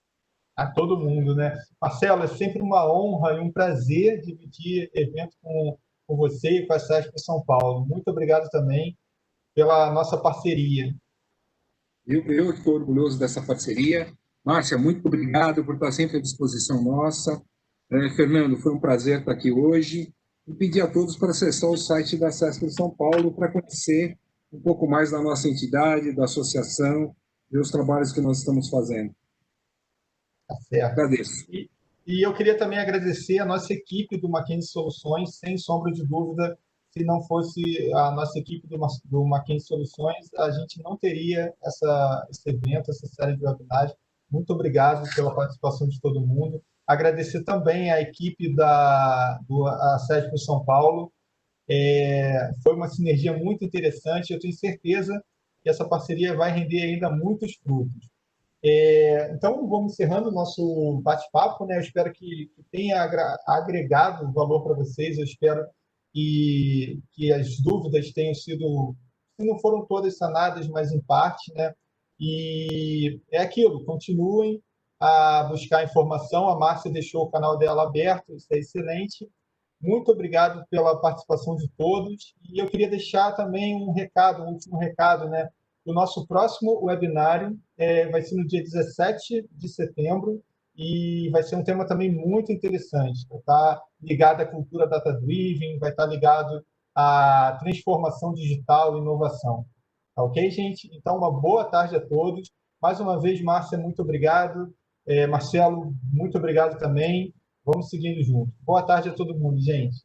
A todo mundo, né? Marcelo, é sempre uma honra e um prazer dividir evento com você e com a CESP São Paulo. Muito obrigado também pela nossa parceria. Eu estou orgulhoso dessa parceria. Márcia, muito obrigado por estar sempre à disposição nossa. Fernando, foi um prazer estar aqui hoje. E pedir a todos para acessar o site da CESP São Paulo para conhecer um pouco mais da nossa entidade, da associação e os trabalhos que nós estamos fazendo. Tá certo. Agradeço. E eu queria também agradecer a nossa equipe do Mackenzie Soluções, sem sombra de dúvida, se não fosse a nossa equipe do Mackenzie Soluções, a gente não teria esse evento, essa série de webinars. Muito obrigado pela participação de todo mundo. Agradecer também a equipe da CESP São Paulo. Foi uma sinergia muito interessante. Eu tenho certeza que essa parceria vai render ainda muitos frutos. Então, vamos encerrando o nosso bate-papo, né? Eu espero que tenha agregado valor para vocês. Eu espero que as dúvidas tenham sido, se não foram todas sanadas, mas em parte, né? E é aquilo, continuem a buscar informação. A Márcia deixou o canal dela aberto, isso é excelente. Muito obrigado pela participação de todos. E eu queria deixar também um recado, um último recado, né? O nosso próximo webinário vai ser no dia 17 de setembro e vai ser um tema também muito interessante. Vai estar ligado à cultura data-driven, vai estar ligado à transformação digital e inovação. Tá ok, gente? Então, uma boa tarde a todos. Mais uma vez, Márcia, muito obrigado. Marcelo, muito obrigado também. Vamos seguindo junto. Boa tarde a todo mundo, gente.